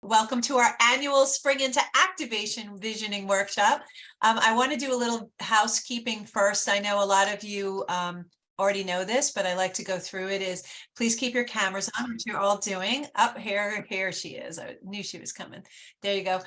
Welcome to our annual Spring into Activation Visioning Workshop. I want to do a little housekeeping first. I know a lot of you already know this, but I like to go through it. Please keep your cameras on, which you're all doing. Up here she is. I knew she was coming. There you go.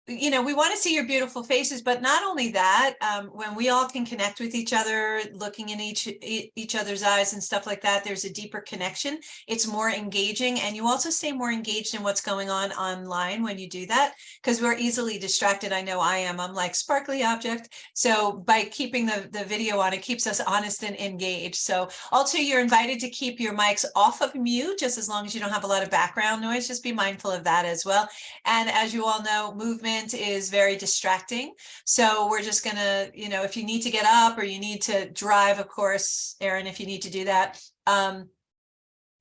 You know, we want to see your beautiful faces, but not only that, when we all can connect with each other, looking in each other's eyes and stuff like that, there's a deeper connection. It's more engaging, and you also stay more engaged in what's going on online when you do that, because we're easily distracted. I know I am. I'm like sparkly object. So by keeping the video on, it keeps us honest and engaged. So also, you're invited to keep your mics off of mute, just as long as you don't have a lot of background noise. Just be mindful of that as well. And as you all know, movement is very distracting. So we're just gonna, you know, if you need to get up or you need to drive, of course, Erin, if you need to do that,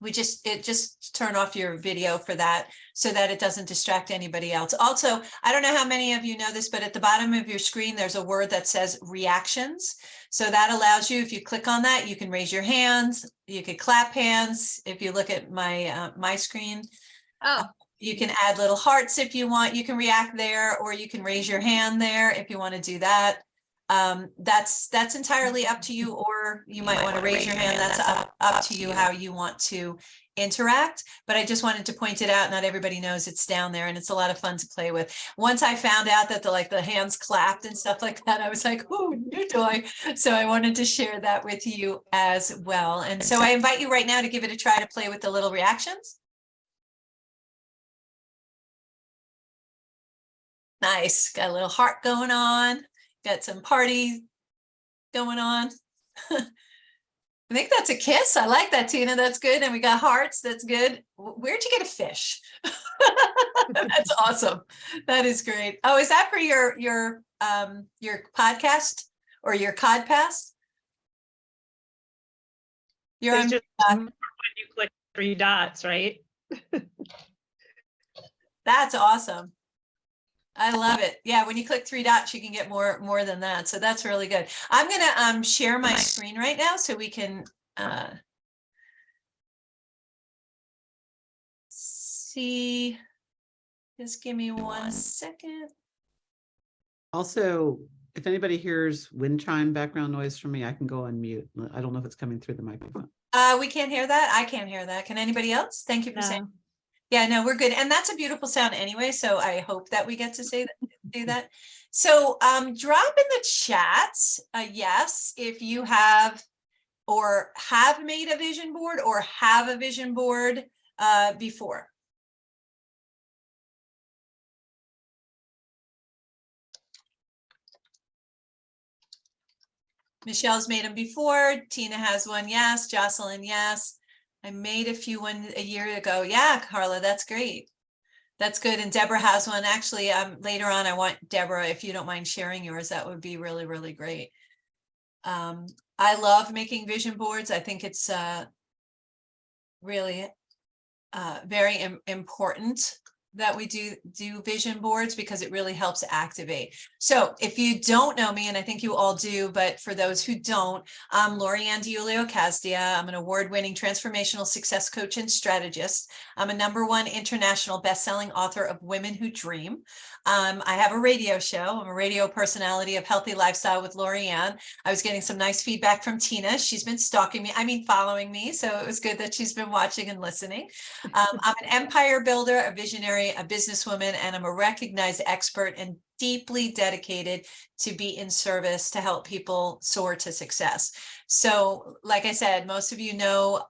just turn off your video for that so that it doesn't distract anybody else. Also, I don't know how many of you know this, but at the bottom of your screen, there's a word that says reactions. So that allows you, if you click on that, you can raise your hands, you could clap hands. If you look at my my screen, you can add little hearts if you want. You can react there, or you can raise your hand there if you want to do that. That's entirely up to you, or you might want to raise your hand. That's up to you how you want to interact. But I just wanted to point it out. Not everybody knows it's down there, and it's a lot of fun to play with. Once I found out that the hands clapped and stuff like that, I was like, oh, new toy. So I wanted to share that with you as well. And so I invite you right now to give it a try to play with the little reactions. Nice, got a little heart going on, got some party going on. I think that's a kiss. I like that, Tina. That's good. And we got hearts. That's good. Where'd you get a fish? That's awesome. That is great. Oh, is that for your podcast or your codcast? You're on, just when you click three dots, right? That's awesome. I love it. Yeah, when you click three dots, you can get more than that. So that's really good. I'm gonna share my screen right now so we can see. Just give me 1 second. Also, if anybody hears wind chime background noise from me, I can go on mute. I don't know if it's coming through the microphone. We can't hear that. I can't hear that. Can anybody else? Thank you for saying. Yeah, no, we're good. And that's a beautiful sound anyway. So I hope that we get to say that, do that. So drop in the chats yes, if you have or have made a vision board or have a vision board before. Michelle's made them before. Tina has one. Yes. Jocelyn. Yes. I made a few a year ago. Yeah, Carla, that's great. That's good. And Deborah has one. Actually, later on, I want Deborah, if you don't mind sharing yours, that would be really, really great. I love making vision boards. I think it's really very important that we do vision boards, because it really helps activate. So if you don't know me, and I think you all do, but for those who don't, I'm Iulio Casdia. I'm an award-winning transformational success coach and strategist. I'm a #1 international best-selling author of Women Who Dream. I have a radio show. I'm a radio personality of Healthy Lifestyle with Lorianne. I was getting some nice feedback from Tina. She's been stalking me, following me. So it was good that she's been watching and listening. I'm an empire builder, a visionary, a businesswoman, and I'm a recognized expert and deeply dedicated to be in service to help people soar to success. So like I said, most of you know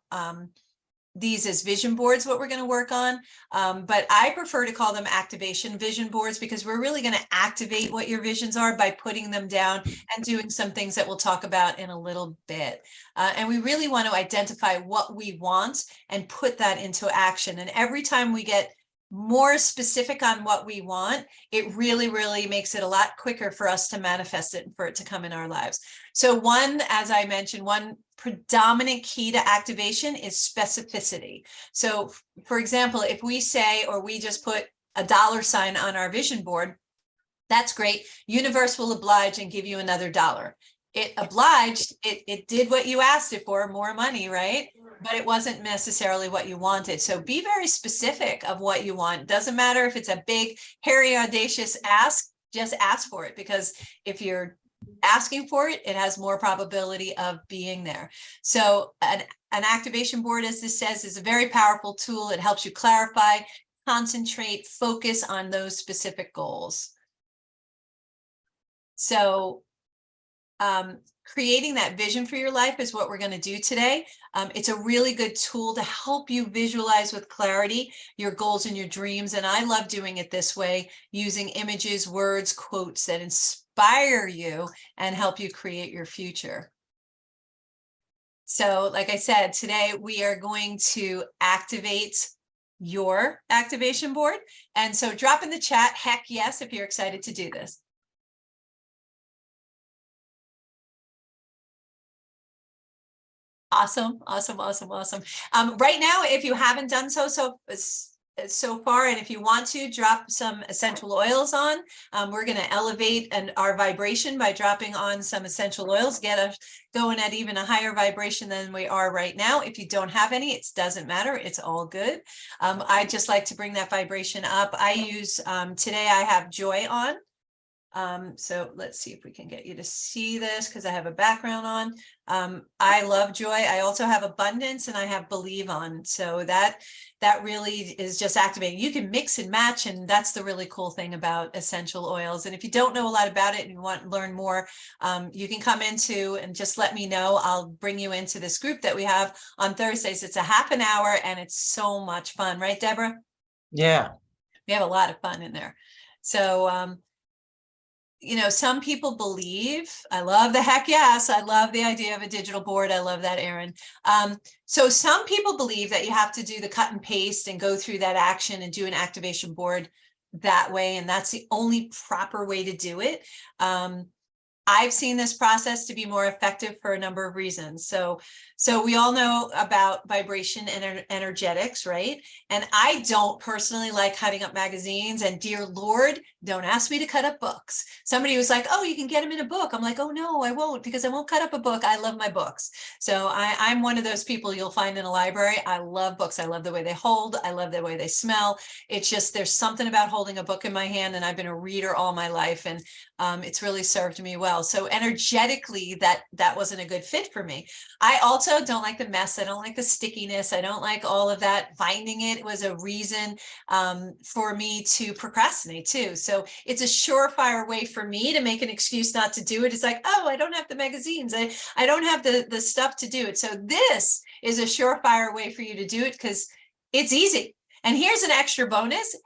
these as vision boards, what we're going to work on. But I prefer to call them activation vision boards, because we're really going to activate what your visions are by putting them down and doing some things that we'll talk about in a little bit. And we really want to identify what we want and put that into action. And every time we get more specific on what we want, it really, really makes it a lot quicker for us to manifest it and for it to come in our lives. So as I mentioned, one predominant key to activation is specificity. So for example, if we say, or we just put a $sign on our vision board, that's great. Universe will oblige and give you another $. It obliged, it did what you asked it for, more money, right? but it wasn't necessarily what you wanted. So be very specific of what you want. Doesn't matter if it's a big, hairy, audacious ask, just ask for it, because if you're asking for it, it has more probability of being there. So an activation board, as this says, is a very powerful tool. It helps you clarify, concentrate, focus on those specific goals. So creating that vision for your life is what we're going to do today. It's a really good tool to help you visualize with clarity your goals and your dreams. And I love doing it this way, using images, words, quotes that inspire you and help you create your future. So like I said, today we are going to activate your activation board. And so drop in the chat, heck yes, if you're excited to do this. Awesome, awesome, awesome, awesome. Right now, if you haven't done so far, and if you want to drop some essential oils on, we're going to elevate our vibration by dropping on some essential oils, get us going at even a higher vibration than we are right now. If you don't have any, it doesn't matter. It's all good. I just like to bring that vibration up. I use, today I have joy on. So let's see if we can get you to see this, because I have a background on. I love joy. I also have abundance, and I have believe on. So that really is just activating. You can mix and match, and that's the really cool thing about essential oils. And if you don't know a lot about it and you want to learn more, you can come into and just let me know. I'll bring you into this group that we have on Thursdays. It's a half an hour, and it's so much fun, right, Deborah? Yeah. We have a lot of fun in there. So you know, some people believe, I love the heck yes, I love the idea of a digital board. I love that, Erin. So some people believe that you have to do the cut and paste and go through that action and do an activation board that way. And that's the only proper way to do it. I've seen this process to be more effective for a number of reasons. So we all know about vibration and energetics, right? And I don't personally like cutting up magazines, and dear Lord, don't ask me to cut up books. Somebody was like, oh, you can get them in a book. I'm like, oh no, I won't, because I won't cut up a book. I love my books. So I'm one of those people you'll find in a library. I love books. I love the way they hold. I love the way they smell. It's just, there's something about holding a book in my hand, and I've been a reader all my life, and it's really served me well. So energetically, that wasn't a good fit for me. I also don't like the mess. I don't like the stickiness. I don't like all of that. Finding it was a reason for me to procrastinate too. So it's a surefire way for me to make an excuse not to do it. It's like, oh, I don't have the magazines. I don't have the stuff to do it. So this is a surefire way for you to do it, because it's easy. And here's an extra bonus.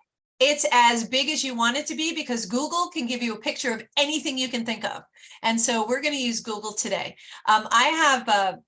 It's as big as you want it to be, because Google can give you a picture of anything you can think of. And so we're going to use Google today. I have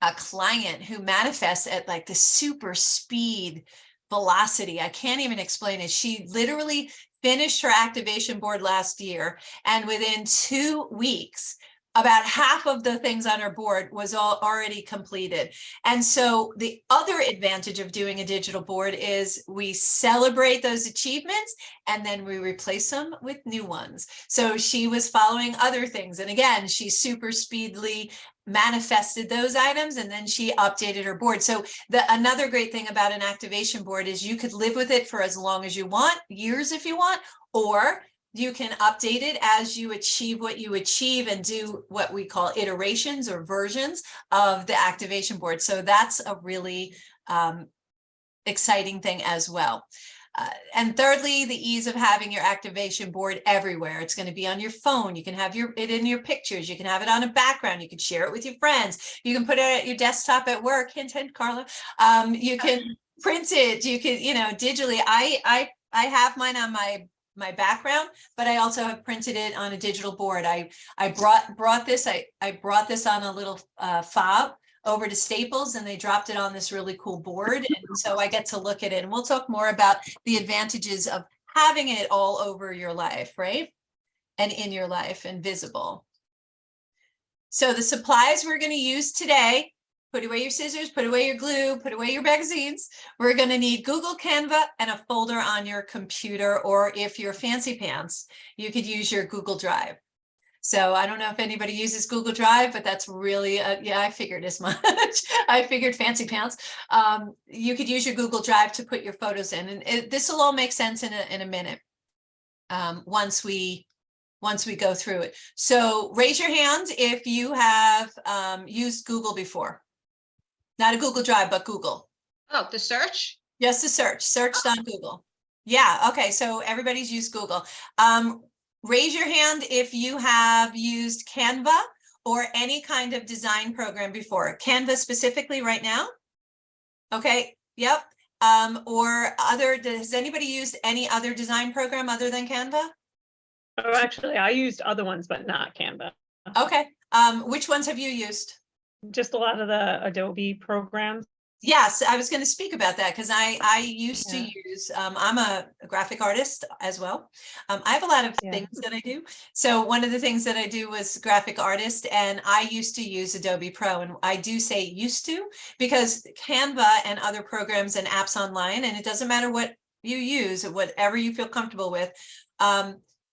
a client who manifests at like the super speed velocity. I can't even explain it. She literally finished her activation board last year, and within 2 weeks, about half of the things on her board was already completed. And so the other advantage of doing a digital board is we celebrate those achievements, and then we replace them with new ones. So she was following other things. And again, she super speedily manifested those items, and then she updated her board. So another great thing about an activation board is you could live with it for as long as you want, years if you want, or you can update it as you achieve what you achieve and do what we call iterations or versions of the activation board. So that's a really exciting thing as well. And thirdly, the ease of having your activation board everywhere. It's going to be on your phone. You can have it in your pictures. You can have it on a background. You can share it with your friends. You can put it at your desktop at work. Hint, hint, Carla. You can print it. You can, digitally. I have mine on my background, but I also have printed it on a digital board. I brought this on a little fob over to Staples, and they dropped it on this really cool board. And so I get to look at it, and we'll talk more about the advantages of having it all over your life, right? And in your life and visible. So the supplies we're going to use today: put away your scissors, put away your glue, put away your magazines. We're going to need Google Canva and a folder on your computer, or if you're fancy pants, you could use your Google Drive. So I don't know if anybody uses Google Drive, but that's really, yeah, I figured as much. I figured fancy pants. You could use your Google Drive to put your photos in, and this will all make sense in a minute. Once we go through it. So raise your hand if you have used Google before. Not a Google Drive, but Google. Oh, the search? Just a searched on Google. Yeah, okay, so everybody's used Google. Raise your hand if you have used Canva or any kind of design program before. Canva specifically right now? Okay, yep. Or has anybody used any other design program other than Canva? Oh, actually, I used other ones, but not Canva. Okay, which ones have you used? Just a lot of the Adobe programs. Yes, I was going to speak about that because I used to Yeah. use, I'm a graphic artist as well. I have a lot of things that I do. So one of the things that I do was graphic artist, and I used to use Adobe Pro, and I do say used to because Canva and other programs and apps online, and it doesn't matter what you use, whatever you feel comfortable with,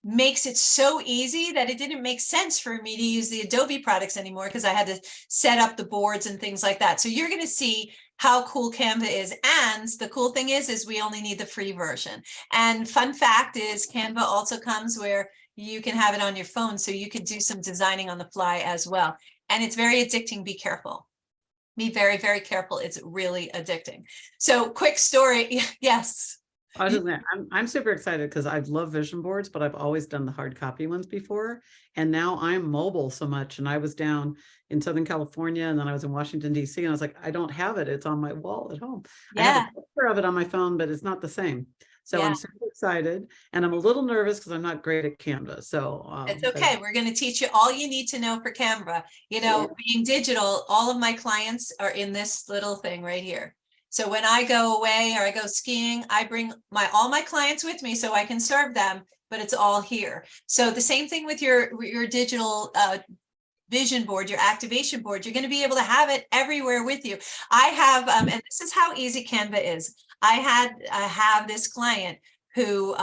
makes it so easy that it didn't make sense for me to use the Adobe products anymore because I had to set up the boards and things like that. So you're going to see how cool Canva is. And the cool thing is we only need the free version. And fun fact is Canva also comes where you can have it on your phone. So you could do some designing on the fly as well. And it's very addicting. Be careful. Be very, very careful. It's really addicting. So quick story. Yes. I'm super excited because I've loved vision boards, but I've always done the hard copy ones before. And now I'm mobile so much. And I was down in Southern California, and then I was in Washington, D.C. And I was like, I don't have it. It's on my wall at home. I have a picture of it on my phone, but it's not the same. So I'm super excited, and I'm a little nervous because I'm not great at Canva. So it's okay. We're going to teach you all you need to know for Canva. You know, being digital, all of my clients are in this little thing right here. So when I go away or I go skiing, I bring all my clients with me so I can serve them, but it's all here. So the same thing with your digital vision board, your activation board, you're going to be able to have it everywhere with you. I have, and this is how easy Canva is. I have this client who,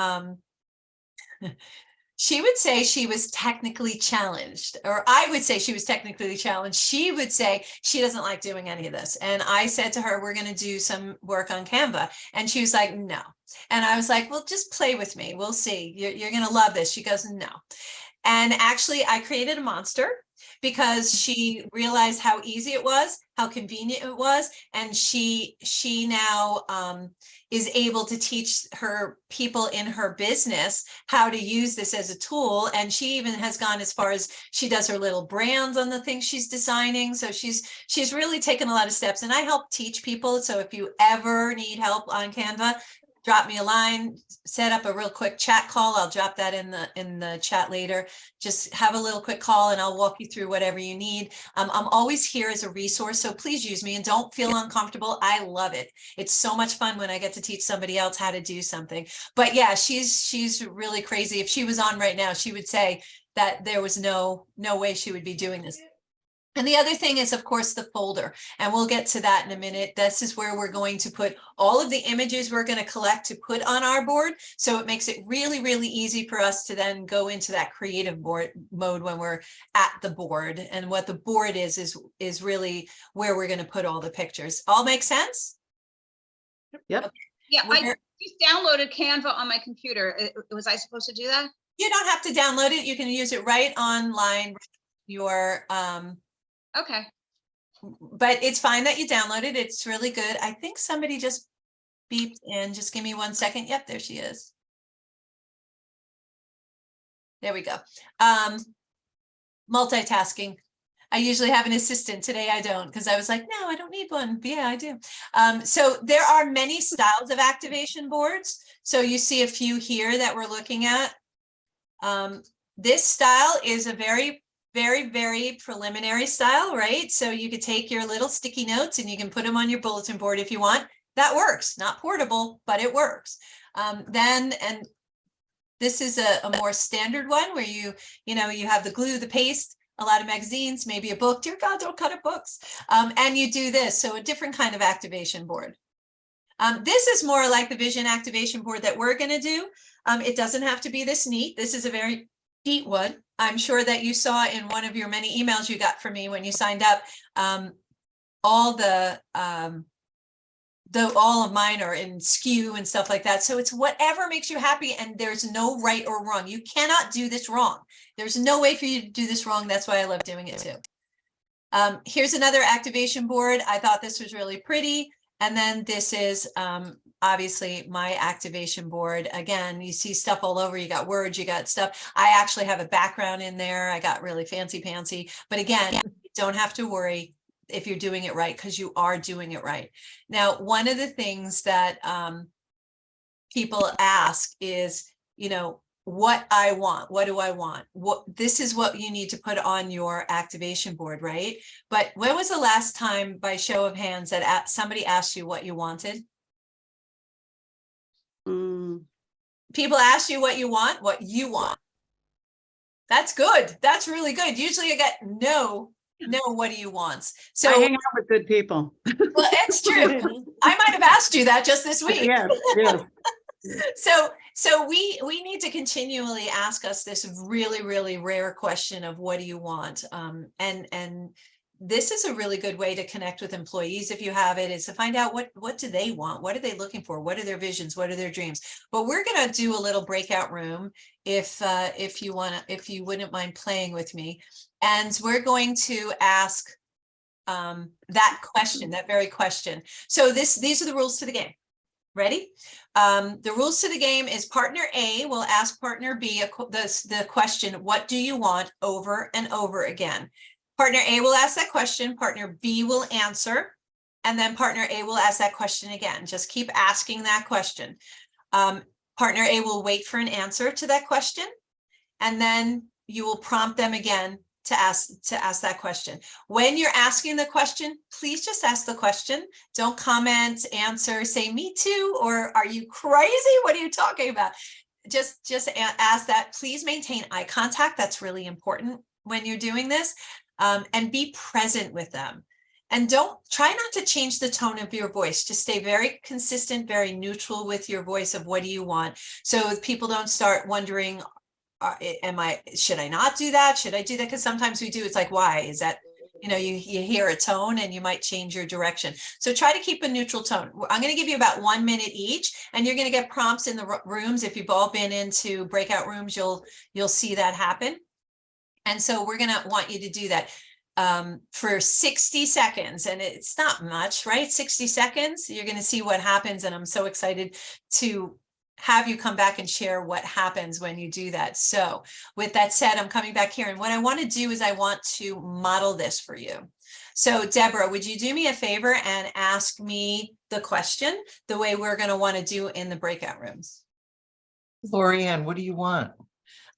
she would say she was technically challenged, or I would say she was technically challenged. She would say she doesn't like doing any of this. And I said to her, we're going to do some work on Canva. And she was like, no. And I was like, well, just play with me. We'll see. You're going to love this. She goes, no. And actually, I created a monster because she realized how easy it was, how convenient it was. And she now is able to teach her people in her business how to use this as a tool. And she even has gone as far as she does her little brands on the things she's designing. So she's really taken a lot of steps, and I help teach people. So if you ever need help on Canva, drop me a line, set up a real quick chat call. I'll drop that in the chat later. Just have a little quick call and I'll walk you through whatever you need. I'm always here as a resource, so please use me and don't feel uncomfortable. I love it. It's so much fun when I get to teach somebody else how to do something. But yeah, she's really crazy. If she was on right now, she would say that there was no way she would be doing this. And the other thing is, of course, the folder, and we'll get to that in a minute. This is where we're going to put all of the images we're going to collect to put on our board. So it makes it really, really easy for us to then go into that creative board mode when we're at the board. And what the board is really where we're going to put all the pictures. All make sense? Yep. Okay. Yeah, I just downloaded Canva on my computer. Was I supposed to do that? You don't have to download it. You can use it right online. Your Okay. but it's fine that you download it. It's really good. I think somebody just beeped in. Just give me 1 second. Yep, there she is. There we go. Multitasking. I usually have an assistant. Today I don't, because I was like, no, I don't need one. But yeah, I do. So there are many styles of activation boards. So you see a few here that we're looking at. This style is a very preliminary style, right? So you could take your little sticky notes and you can put them on your bulletin board if you want. That works. Not portable, but it works. And this is a more standard one where you have the glue, the paste, a lot of magazines, maybe a book. Dear God, don't cut up books. And you do this. So a different kind of activation board. This is more like the vision activation board that we're going to do. It doesn't have to be this neat. This is a very sheet would. I'm sure that you saw in one of your many emails you got from me when you signed up, all all of mine are in skew and stuff like that. So it's whatever makes you happy, and there's no right or wrong. You cannot do this wrong. There's no way for you to do this wrong. That's why I love doing it too. Here's another activation board. I thought this was really pretty. And then this is obviously my activation board. Again, you see stuff all over. You got words, you got stuff. I actually have a background in there. I got really fancy pantsy. But again, you don't have to worry if you're doing it right, because you are doing it right. Now, one of the things that people ask is, you know, what I want, what do I want? This is what you need to put on your activation board, right? But when was the last time, by show of hands, that somebody asked you what you wanted? People ask you what you want, That's good. That's really good. Usually I get no, what do you want? So I hang out with good people. Well, it's true. I might have asked you that just this week. Yes, yes. So we need to continually ask us this really, really rare question of what do you want? And this is a really good way to connect with employees, if you have it, is to find out what do they want? What are they looking for? What are their visions? What are their dreams? But we're going to do a little breakout room if you wouldn't mind playing with me. And we're going to ask that question, that very question. So these are the rules to the game. Ready? The rules to the game is partner A will ask partner B the question, what do you want, over and over again. Partner A will ask that question, partner B will answer, and then partner A will ask that question again. Just keep asking that question. Partner A will wait for an answer to that question, and then you will prompt them again to ask that question. When you're asking the question, please just ask the question. Don't comment, answer, say me too, or are you crazy? What are you talking about? Just ask that. Please maintain eye contact. That's really important when you're doing this, and be present with them. And try not to change the tone of your voice. Just stay very consistent, very neutral with your voice of what do you want. So people don't start wondering, should I not do that? Should I do that? Because sometimes we do. It's like, why is that? You know, you hear a tone and you might change your direction. So try to keep a neutral tone. I'm going to give you about 1 minute each, and you're going to get prompts in the rooms. If you've all been into breakout rooms, you'll see that happen. And so we're going to want you to do that for 60 seconds. And it's not much, right? 60 seconds. You're going to see what happens. And I'm so excited to have you come back and share what happens when you do that. So with that said, I'm coming back here. And what I want to do is I want to model this for you. So Deborah, would you do me a favor and ask me the question the way we're going to want to do in the breakout rooms? Lorianne, what do you want?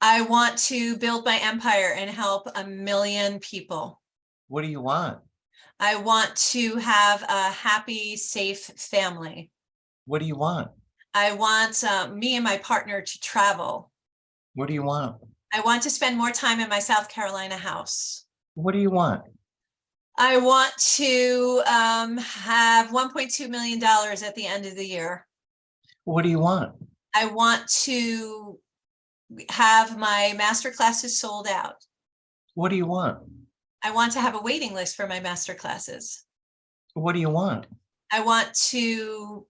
I want to build my empire and help 1 million people. What do you want? I want to have a happy, safe family. What do you want? I want me and my partner to travel. What do you want? I want to spend more time in my South Carolina house. What do you want? I want to have $1.2 million at the end of the year. What do you want? I want to have my master classes sold out. What do you want? I want to have a waiting list for my master classes. What do you want? I want to,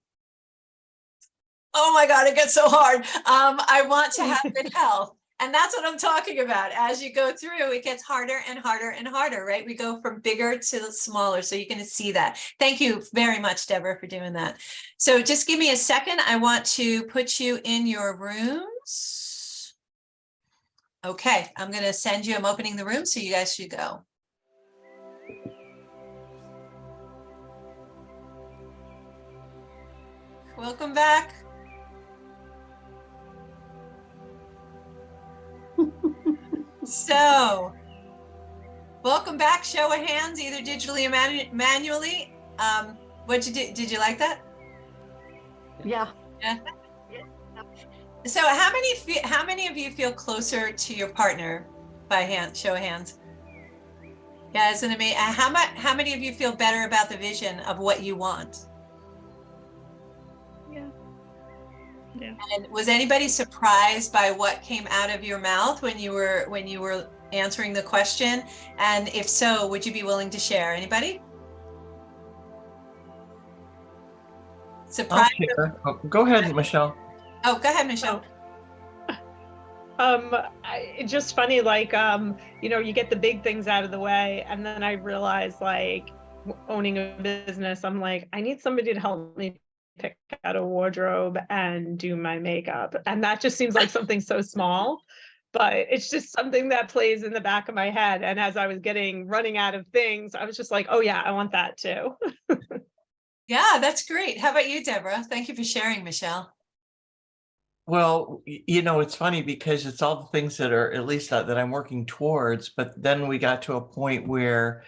oh my God, it gets so hard. I want to have good health. And that's what I'm talking about. As you go through, it gets harder and harder and harder, right? We go from bigger to smaller. So you're going to see that. Thank you very much, Deborah, for doing that. So just give me a second. I want to put you in your rooms. Okay, I'm going to send you, I'm opening the room, so you guys should go. Welcome back. So, welcome back. Show of hands, either digitally or manually. What'd you do? Did you like that? Yeah. Yeah. So, how many of you feel closer to your partner by hand? Show of hands. Yeah, isn't it amazing? How many of you feel better about the vision of what you want? Yeah. Yeah. And was anybody surprised by what came out of your mouth when you were answering the question? And if so, would you be willing to share? Anybody? I'll Surprise. share. Oh, go ahead, Michelle. Oh, go ahead, Michelle. It's just funny, like, you get the big things out of the way, and then I realize, like, owning a business, I'm like, I need somebody to help me pick out a wardrobe and do my makeup. And that just seems like something so small, but it's just something that plays in the back of my head. And as I was running out of things, I was just like, oh yeah, I want that too. Yeah, that's great. How about you, Deborah? Thank you for sharing, Michelle. Well, it's funny because it's all the things that are at least that I'm working towards, but then we got to a point where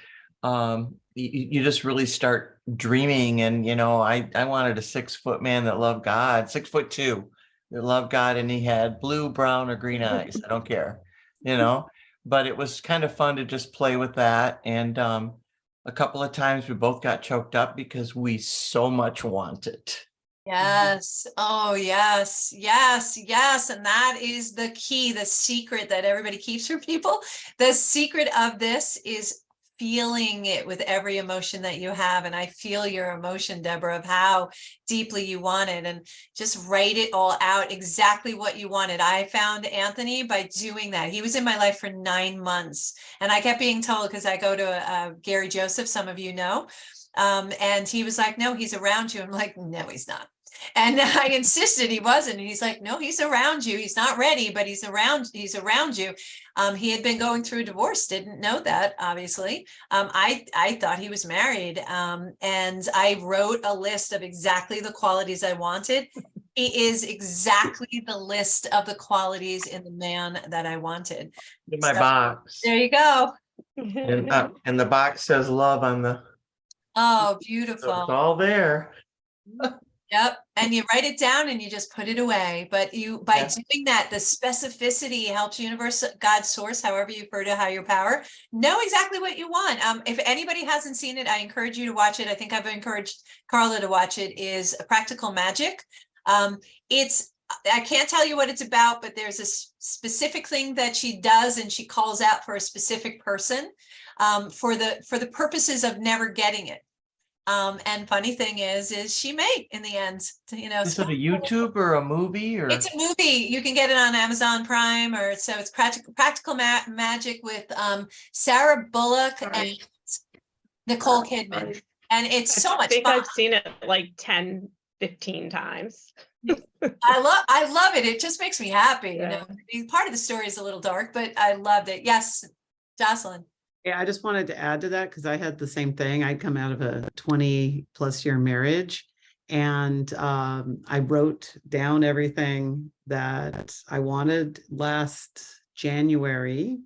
you just really start dreaming. And I wanted a 6-foot man that loved God, 6'2", that loved God, and he had blue, brown, or green eyes. I don't care, but it was kind of fun to just play with that. And a couple of times we both got choked up because we so much wanted. Yes. Oh, yes, yes, yes. And that is the key, the secret that everybody keeps from people. The secret of this is feeling it with every emotion that you have. And I feel your emotion, Deborah, of how deeply you want it, and just write it all out, exactly what you wanted. I found Anthony by doing that. He was in my life for 9 months, and I kept being told, because I go to Gary Joseph, some of you know, and he was like, no, he's around you. I'm like, no, he's not. And I insisted he wasn't. And he's like, no, he's around you. He's not ready, but he's around you. He had been going through a divorce, didn't know that, obviously. I thought he was married. And I wrote a list of exactly the qualities I wanted. He is exactly the list of the qualities in the man that I wanted. In my box. There you go. And the box says love on the. Oh, So beautiful. it's all there. Yep. And you write it down and you just put it away. But by doing that, the specificity helps universe, God, source, however you refer to higher power, know exactly what you want. If anybody hasn't seen it, I encourage you to watch it. I think I've encouraged Carla to watch it. Is Practical Magic. I can't tell you what it's about, but there's a specific thing that she does, and she calls out for a specific person for the purposes of never getting it. And funny thing is she made in the end, Is it a YouTube or a movie, or? It's a movie. You can get it on Amazon Prime, or so it's practical magic with Sarah Bullock and Nicole Kidman. And it's so much fun. I've seen it like 10, 15 times. I love it. It just makes me happy. Part of the story is a little dark, but I loved it. Yes, Jocelyn. Yeah, I just wanted to add to that because I had the same thing. I'd come out of a 20+ year marriage, and I wrote down everything that I wanted last January,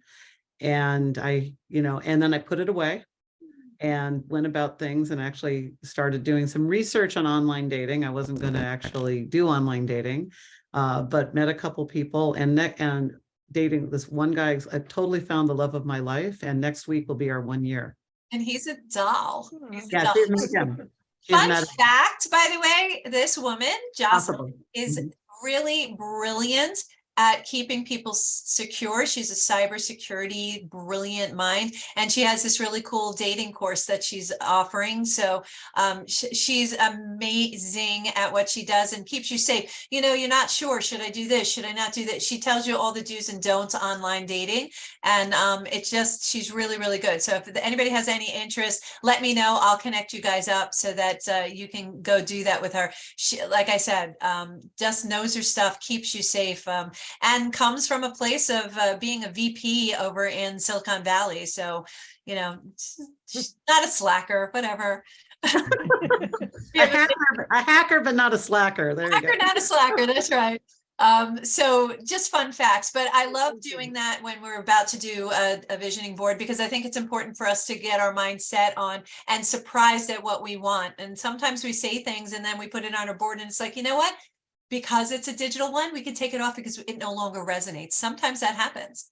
and and then I put it away and went about things and actually started doing some research on online dating. I wasn't going to actually do online dating, but met a couple people and dating this one guy. I totally found the love of my life, and next week will be our 1 year. And he's a doll. Yeah, she's met him. Fun fact, by the way, this woman, Jocelyn, is Mm-hmm. really brilliant at keeping people secure. She's a cybersecurity brilliant mind, and she has this really cool dating course that she's offering. So she's amazing at what she does and keeps you safe. You're not sure, should I do this, should I not do that? She tells you all the do's and don'ts online dating, and she's really, really good. So if anybody has any interest, let me know. I'll connect you guys up so that you can go do that with her. She, like I said, just knows her stuff, keeps you safe, and comes from a place of being a VP over in Silicon Valley. So, she's not a slacker, whatever. a hacker, but not a slacker. There you go. Not a slacker. That's right. So just fun facts, but I love doing that when we're about to do a visioning board, because I think it's important for us to get our mindset on and surprised at what we want. And sometimes we say things and then we put it on our board and it's like, you know what? Because it's a digital one, we can take it off because it no longer resonates. Sometimes that happens.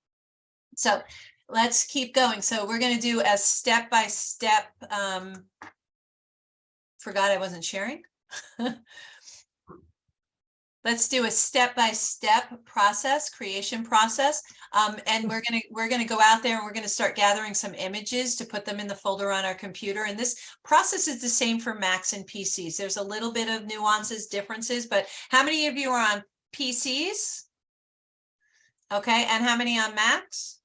So let's keep going. So we're going to do a step-by-step. Forgot I wasn't sharing. Let's do a step-by-step process, creation process. And we're gonna go out there and we're gonna start gathering some images to put them in the folder on our computer. And this process is the same for Macs and PCs. There's a little bit of nuances, differences, but how many of you are on PCs? Okay, and how many on Macs?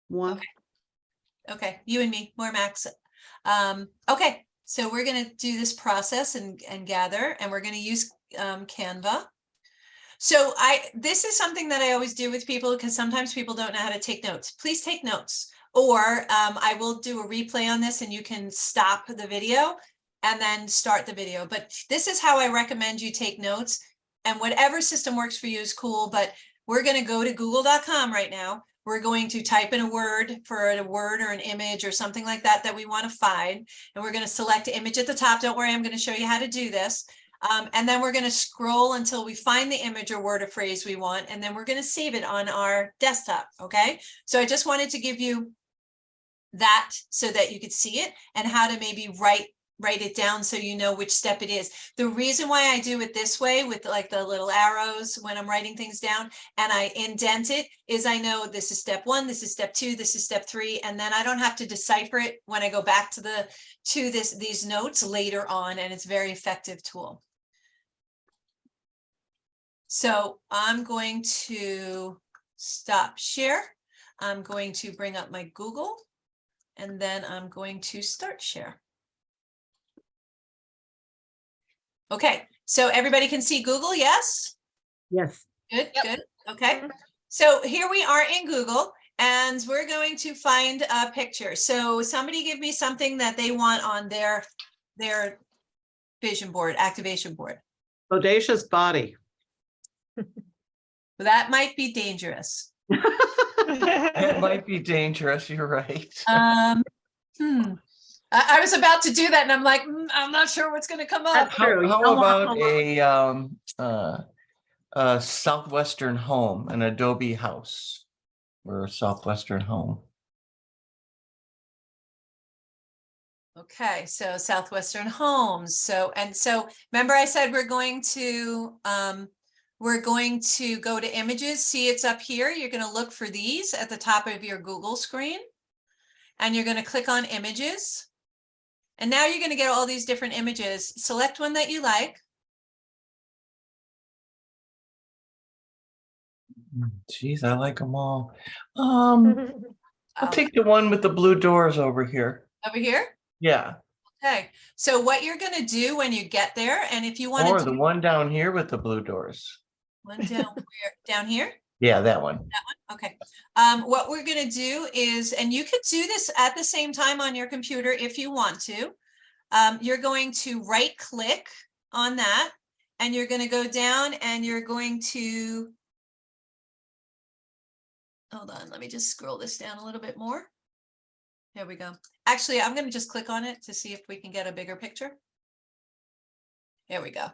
One. Okay, you and me, more Macs. Okay, so we're gonna do this process and gather, and we're gonna use Canva. So this is something that I always do with people because sometimes people don't know how to take notes. Please take notes, or I will do a replay on this and you can stop the video and then start the video. But this is how I recommend you take notes, and whatever system works for you is cool. But we're going to go to google.com right now. We're going to type in a word for a word or an image or something like that that we want to find. And we're going to select image at the top. Don't worry, I'm going to show you how to do this. And then we're going to scroll until we find the image or word or phrase we want. And then we're going to save it on our desktop. Okay. So I just wanted to give you that so that you could see it and how to maybe write it down so you know which step it is. The reason why I do it this way with like the little arrows when I'm writing things down and I indent it is I know this is step 1, this is step 2, this is step 3, and then I don't have to decipher it when I go back to these notes later on, and it's a very effective tool. So I'm going to stop share. I'm going to bring up my Google, and then I'm going to start share. Okay, so everybody can see Google, yes? Yes. Good, Yep. good, okay. So here we are in Google, and we're going to find a picture. So somebody give me something that they want on their vision board, activation board. Bodacious body. That might be dangerous. It might be dangerous, you're right. I was about to do that and I'm like, I'm not sure what's going to come up. That's true. You How don't want about a southwestern home, an adobe house, or a southwestern home? Okay, so Southwestern Homes. So remember I said we're going to go to images. See, it's up here. You're going to look for these at the top of your Google screen, and you're going to click on images. And now you're going to get all these different images. Select one that you like. Geez, I like them all. I'll take the one with the blue doors over here. Over here. Yeah. Okay. So what you're going to do when you get there, and if you want Or to the one down here with the blue doors. one down here. Yeah, that one. Okay. What we're going to do is, and you could do this at the same time on your computer if you want to. You're going to right click on that, and you're going to go down and you're going to, hold on, let me just scroll this down a little bit more. There we go. Actually, I'm going to just click on it to see if we can get a bigger picture. There we go.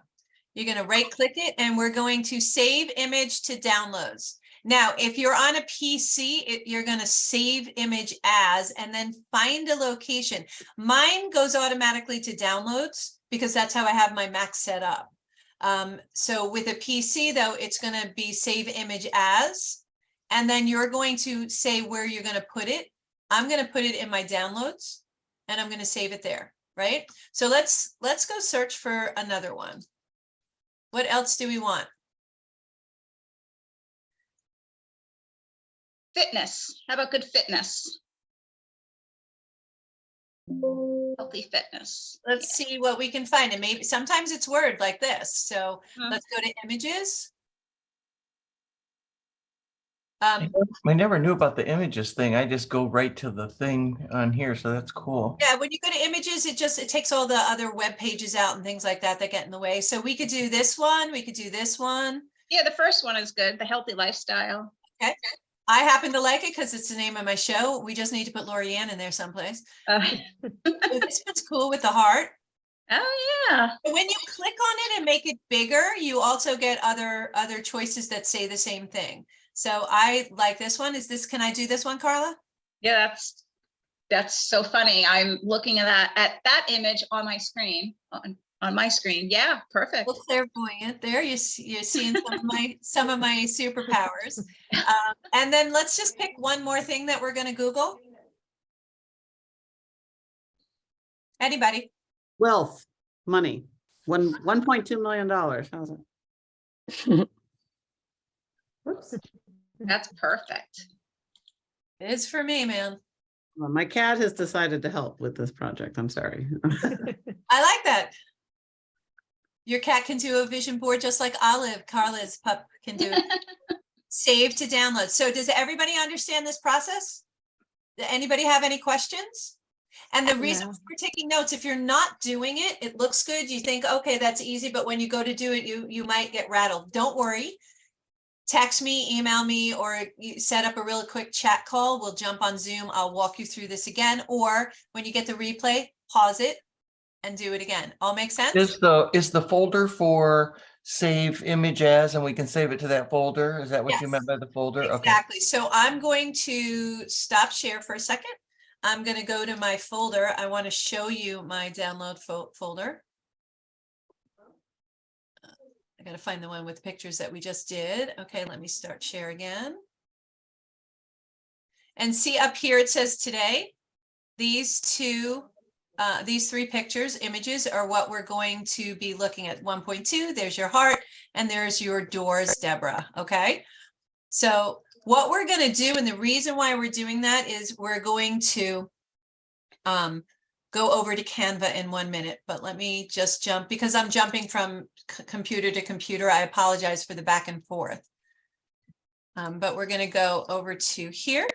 You're going to right click it, and we're going to save image to downloads. Now, if you're on a PC, you're going to save image as, and then find a location. Mine goes automatically to downloads because that's how I have my Mac set up. So with a PC though, it's going to be save image as, and then you're going to say where you're going to put it. I'm going to put it in my downloads, and I'm going to save it there, right? So let's go search for another one. What else do we want? Fitness. How about good fitness? Healthy fitness. Let's see what we can find. And maybe sometimes it's word like this. So let's go to images. I never knew about the images thing. I just go right to the thing on here. So that's cool. Yeah, when you go to images, it takes all the other web pages out and things like that that get in the way. So we could do this one. We could do this one. Yeah, the first one is good. The healthy lifestyle. Okay. I happen to like it because it's the name of my show. We just need to put Lorianne in there someplace. So this one's cool with the heart. Oh yeah. But when you click on it and make it bigger, you also get other choices that say the same thing. So I like this one. Can I do this one, Carla? Yeah, that's so funny. I'm looking at that image on my screen. on my screen. Yeah, perfect. Well, clairvoyant there. You're seeing some of my superpowers. And then let's just pick one more thing that we're going to Google. Anybody? Wealth, money, $1.2 million. How's it? Whoops. That's perfect. It is for me, man. Well, my cat has decided to help with this project. I'm sorry. I like that. Your cat can do a vision board just like Olive, Carla's pup, can do it. Save to download. So does everybody understand this process? Does anybody have any questions? And the reason we're taking notes, if you're not doing it, it looks good. You think, okay, that's easy. But when you go to do it, you might get rattled. Don't worry. Text me, email me, or you set up a really quick chat call. We'll jump on Zoom. I'll walk you through this again. Or when you get the replay, pause it and do it again. All make sense? Is the folder for save image as, and we can save it to that folder? Is that what you Yes. meant by the folder? Exactly. So I'm going to stop share for a second. I'm going to go to my folder. I want to show you my download folder. I got to find the one with pictures that we just did. Okay, let me start share again. And see up here, it says today, these three pictures, images are what we're going to be looking at. 1.2, there's your heart, and there's your doors, Deborah. Okay. So what we're going to do, and the reason why we're doing that is we're going to go over to Canva in 1 minute, but let me just jump because I'm jumping from computer to computer. I apologize for the back and forth. But we're going to go over to here.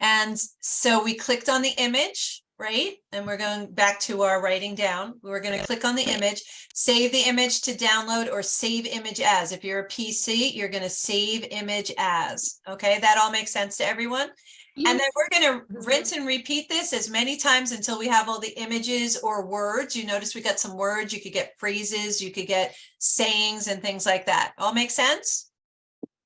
And so we clicked on the image, right? And we're going back to our writing down. We're going to click on the image, save the image to download, or save image as. If you're a PC, you're going to save image as. Okay, that all makes sense to everyone? And then we're going to rinse and repeat this as many times until we have all the images or words. You notice we got some words. You could get phrases, you could get sayings and things like that. All make sense?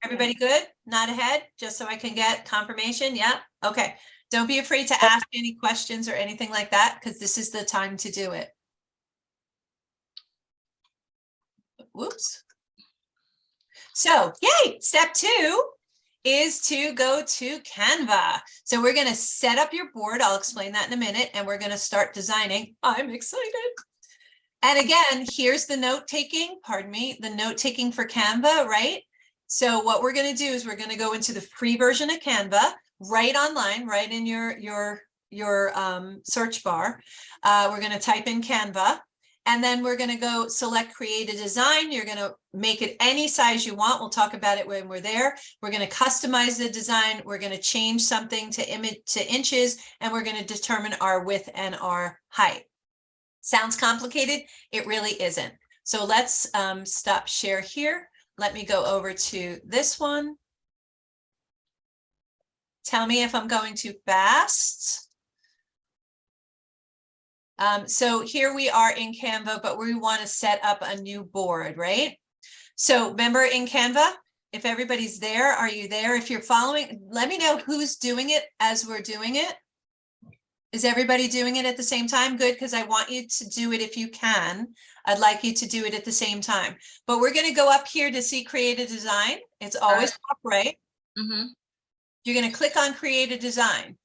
Everybody good? Not ahead? Just so I can get confirmation. Yeah. Okay. Don't be afraid to ask any questions or anything like that, because this is the time to do it. Whoops. So, yay. Step 2 is to go to Canva. So we're going to set up your board. I'll explain that in a minute. And we're going to start designing. I'm excited. And again, here's the note taking, pardon me, the note taking for Canva, right? So what we're going to do is we're going to go into the free version of Canva, right online, right in your search bar. We're going to type in Canva. And then we're going to go select create a design. You're going to make it any size you want. We'll talk about it when we're there. We're going to customize the design. We're going to change something to inches, and we're going to determine our width and our height. Sounds complicated? It really isn't. So let's stop share here. Let me go over to this one. Tell me if I'm going too fast. So here we are in Canva, but we want to set up a new board, right? So remember in Canva, if everybody's there, are you there? If you're following, let me know who's doing it as we're doing it. Is everybody doing it at the same time? Good, because I want you to do it if you can. I'd like you to do it at the same time. But we're going to go up here to see create a design. It's always top right. Mm-hmm. You're going to click on create a design.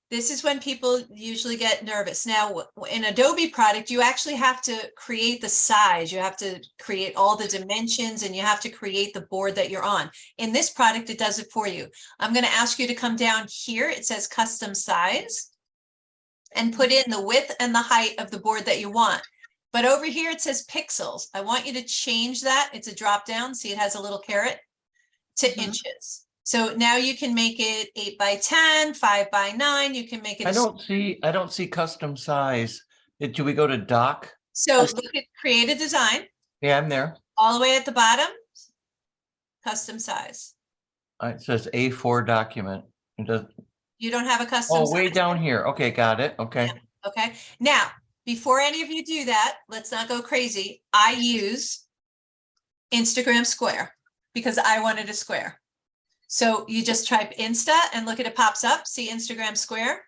This is when people usually get nervous. Now, in Adobe product, you actually have to create the size. You have to create all the dimensions, and you have to create the board that you're on. In this product, it does it for you. I'm going to ask you to come down here. It says custom size, and put in the width and the height of the board that you want. But over here, it says pixels. I want you to change that. It's a drop down. See, it has a little caret to inches. So now you can make it 8 by 10, 5 by 9. You can make it. I don't see custom size. Do we go to doc? So look at create a design. Yeah, I'm there. All the way at the bottom, custom size. It says A4 document. It does. You don't have a custom Oh, way size. down here. Okay, got it. Okay. Yeah. Okay. Now, before any of you do that, let's not go crazy. I use Instagram Square because I wanted a square. So you just type Insta and look at it pops up. See Instagram Square.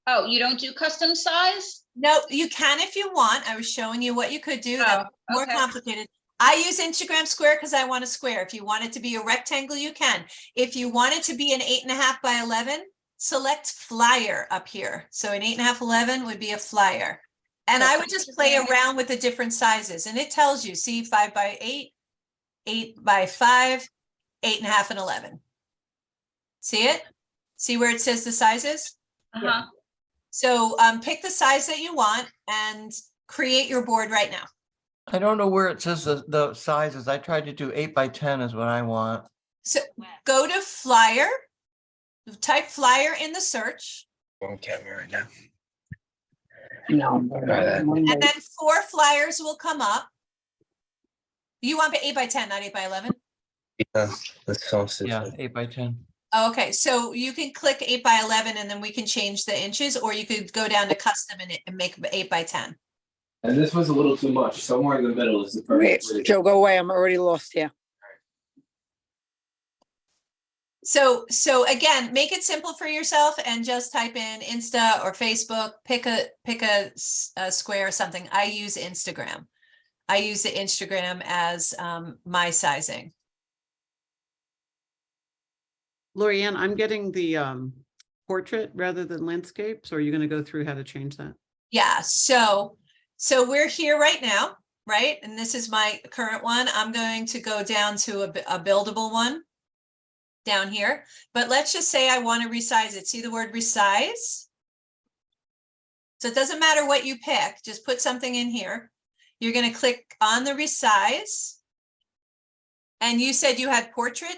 Oh, you don't do custom size? No, you can if you want. I was showing you what you could do. That's Oh, more okay. complicated. I use Instagram square because I want a square. If you want it to be a rectangle, you can. If you want it to be an 8.5 by 11, select flyer up here. So an 8.5, 11 would be a flyer. And I would just play around with the different sizes, and it tells you, see, 5 by 8, 8 by 5, 8.5, and 11. See it? See where it says the sizes? Uh-huh. So pick the size that you want and create your board right now. I don't know where it says the sizes. I tried to do 8 by 10 is what I want. So go to flyer, type flyer in the search, On camera right now. No, try that. and then 4 flyers will come up. You want 8 by 10, not 8 by 11? Yeah, that's awesome. Yeah, 8 by 10. Okay, so you can click 8 by 11 and then we can change the inches, or you could go down to custom and make 8 by 10. And this was a little too much. Somewhere in the middle is the Wait, perfect. Joe, go away. I'm already lost here. So again, make it simple for yourself and just type in Insta or Facebook, pick a square or something. I use Instagram. I use the Instagram as my sizing. Lorianne, I'm getting the portrait rather than landscape. So are you going to go through how to change that? Yeah, so we're here right now, right? And this is my current one. I'm going to go down to a buildable one down here, but let's just say I want to resize it. See the word resize? So it doesn't matter what you pick, just put something in here. You're going to click on the resize. And you said you had portrait?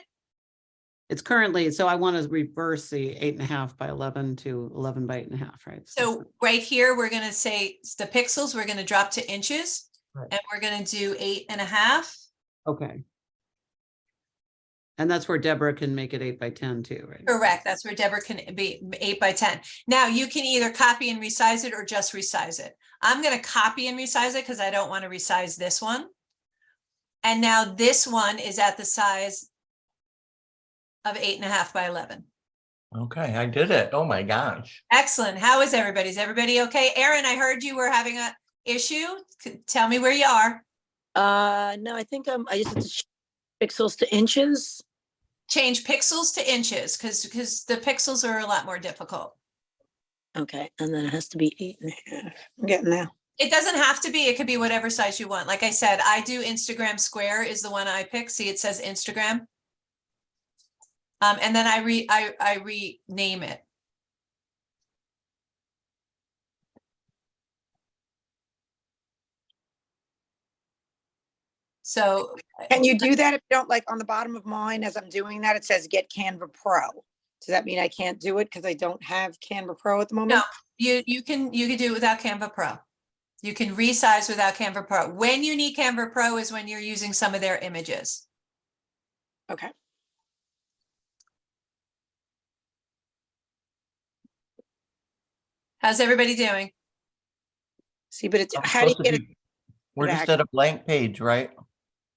It's currently, so I want to reverse the 8.5 by 11 to 11 by 8.5, right? So right here, we're going to say the pixels, we're going to drop to inches, Right. and we're going to do 8.5. Okay. And that's where Deborah can make it 8 by 10 too, right? Correct. That's where Deborah can be 8 by 10. Now you can either copy and resize it or just resize it. I'm going to copy and resize it because I don't want to resize this one. And now this one is at the size of 8.5 by 11. Okay, I did it. Oh my gosh. Excellent. How is everybody? Is everybody okay? Erin, I heard you were having a issue. Tell me where you are. No, I think I just have to change pixels to inches. Change pixels to inches because the pixels are a lot more difficult. Okay, and then it has to be 8.5. I'm getting there. It doesn't have to be. It could be whatever size you want. Like I said, I do Instagram square is the one I pick. See, it says Instagram. And then I rename it. So Can you do that if you don't, like on the bottom of mine, as I'm doing that, it says get Canva Pro. Does that mean I can't do it because I don't have Canva Pro at the moment? no, you can do it without Canva Pro. You can resize without Canva Pro. When you need Canva Pro is when you're using some of their images. Okay. How's everybody doing? See, but it's I'm how do you supposed to get it? be- We're just back? at a blank page, right?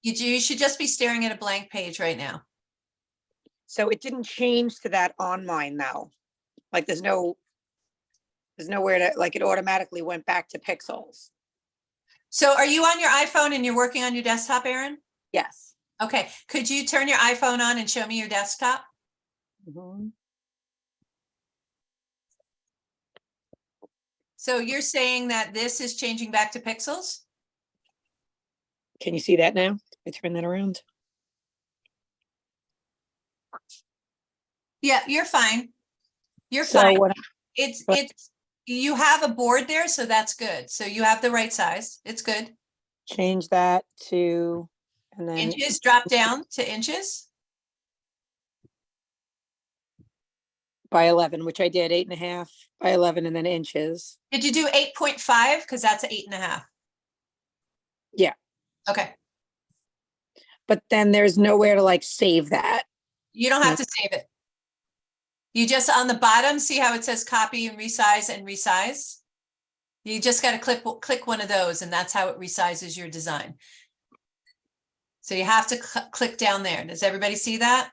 You should just be staring at a blank page right now. So it didn't change to that on mine now. Like there's nowhere to, like it automatically went back to pixels. So are you on your iPhone and you're working on your desktop, Erin? Yes. Okay, could you turn your iPhone on and show me your desktop? Mhm. So you're saying that this is changing back to pixels? Can you see that now? I turn that around. Yeah, you're fine. You're So fine. what, It's, what- you have a board there, so that's good. So you have the right size. It's good. change that to, and then Inches, drop down to inches. by 11, which I did 8.5 by 11 and then inches. Did you do 8.5? Because that's 8.5. Yeah. Okay, But then there's nowhere to like save that. you don't have to save it. You just on the bottom, see how it says copy and resize? You just got to click one of those and that's how it resizes your design. So you have to click down there. Does everybody see that?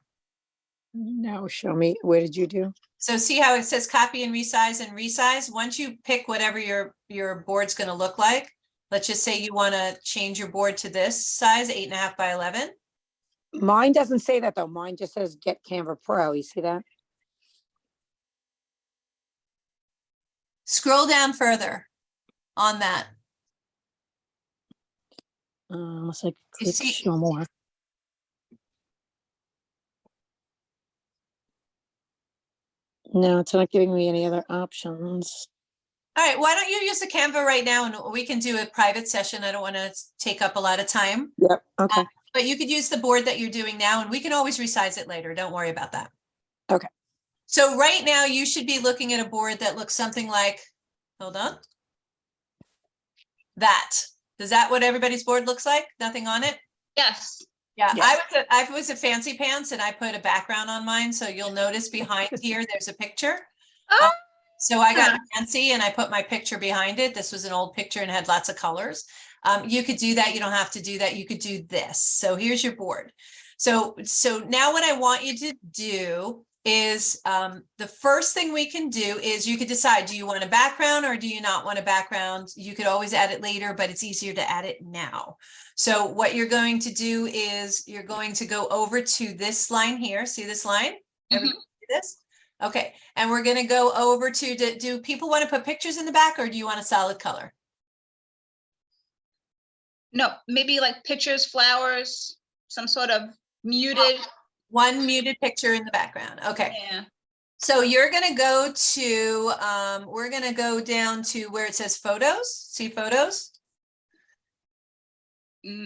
No, show me. Where did you do? So see how it says copy and resize? Once you pick whatever your board's going to look like, let's just say you want to change your board to this size, 8.5 by 11. Mine doesn't say that though. Mine just says get Canva Pro. You see that? Scroll down further on that. Unless I You click see- show more. No, it's not giving me any other options. All right, why don't you use the Canva right now and we can do a private session. I don't want to take up a lot of time, Yep. Okay. but you could use the board that you're doing now and we can always resize it later. Don't worry about that. Okay. So right now you should be looking at a board that looks something like, hold on. That. Is that what everybody's board looks like? Nothing on it? Yes. Yeah, Yes. I was a fancy pants and I put a background on mine. So you'll notice behind here, there's a picture. Oh, So I got fancy and I put my picture behind it. This was an old picture and had lots of colors. You could do that. You don't have to do that. You could do this. So here's your board. So now what I want you to do is the first thing we can do is you could decide, do you want a background or do you not want a background? You could always add it later, but it's easier to add it now. So what you're going to do is you're going to go over to this line here. See this line? Everybody see this? Okay. And we're going to go over to, do people want to put pictures in the back or do you want a solid color? no, maybe like pictures, flowers, some sort of muted. One muted picture in the background. Okay. Yeah. So you're going to go to, we're going to go down to where it says photos. See photos?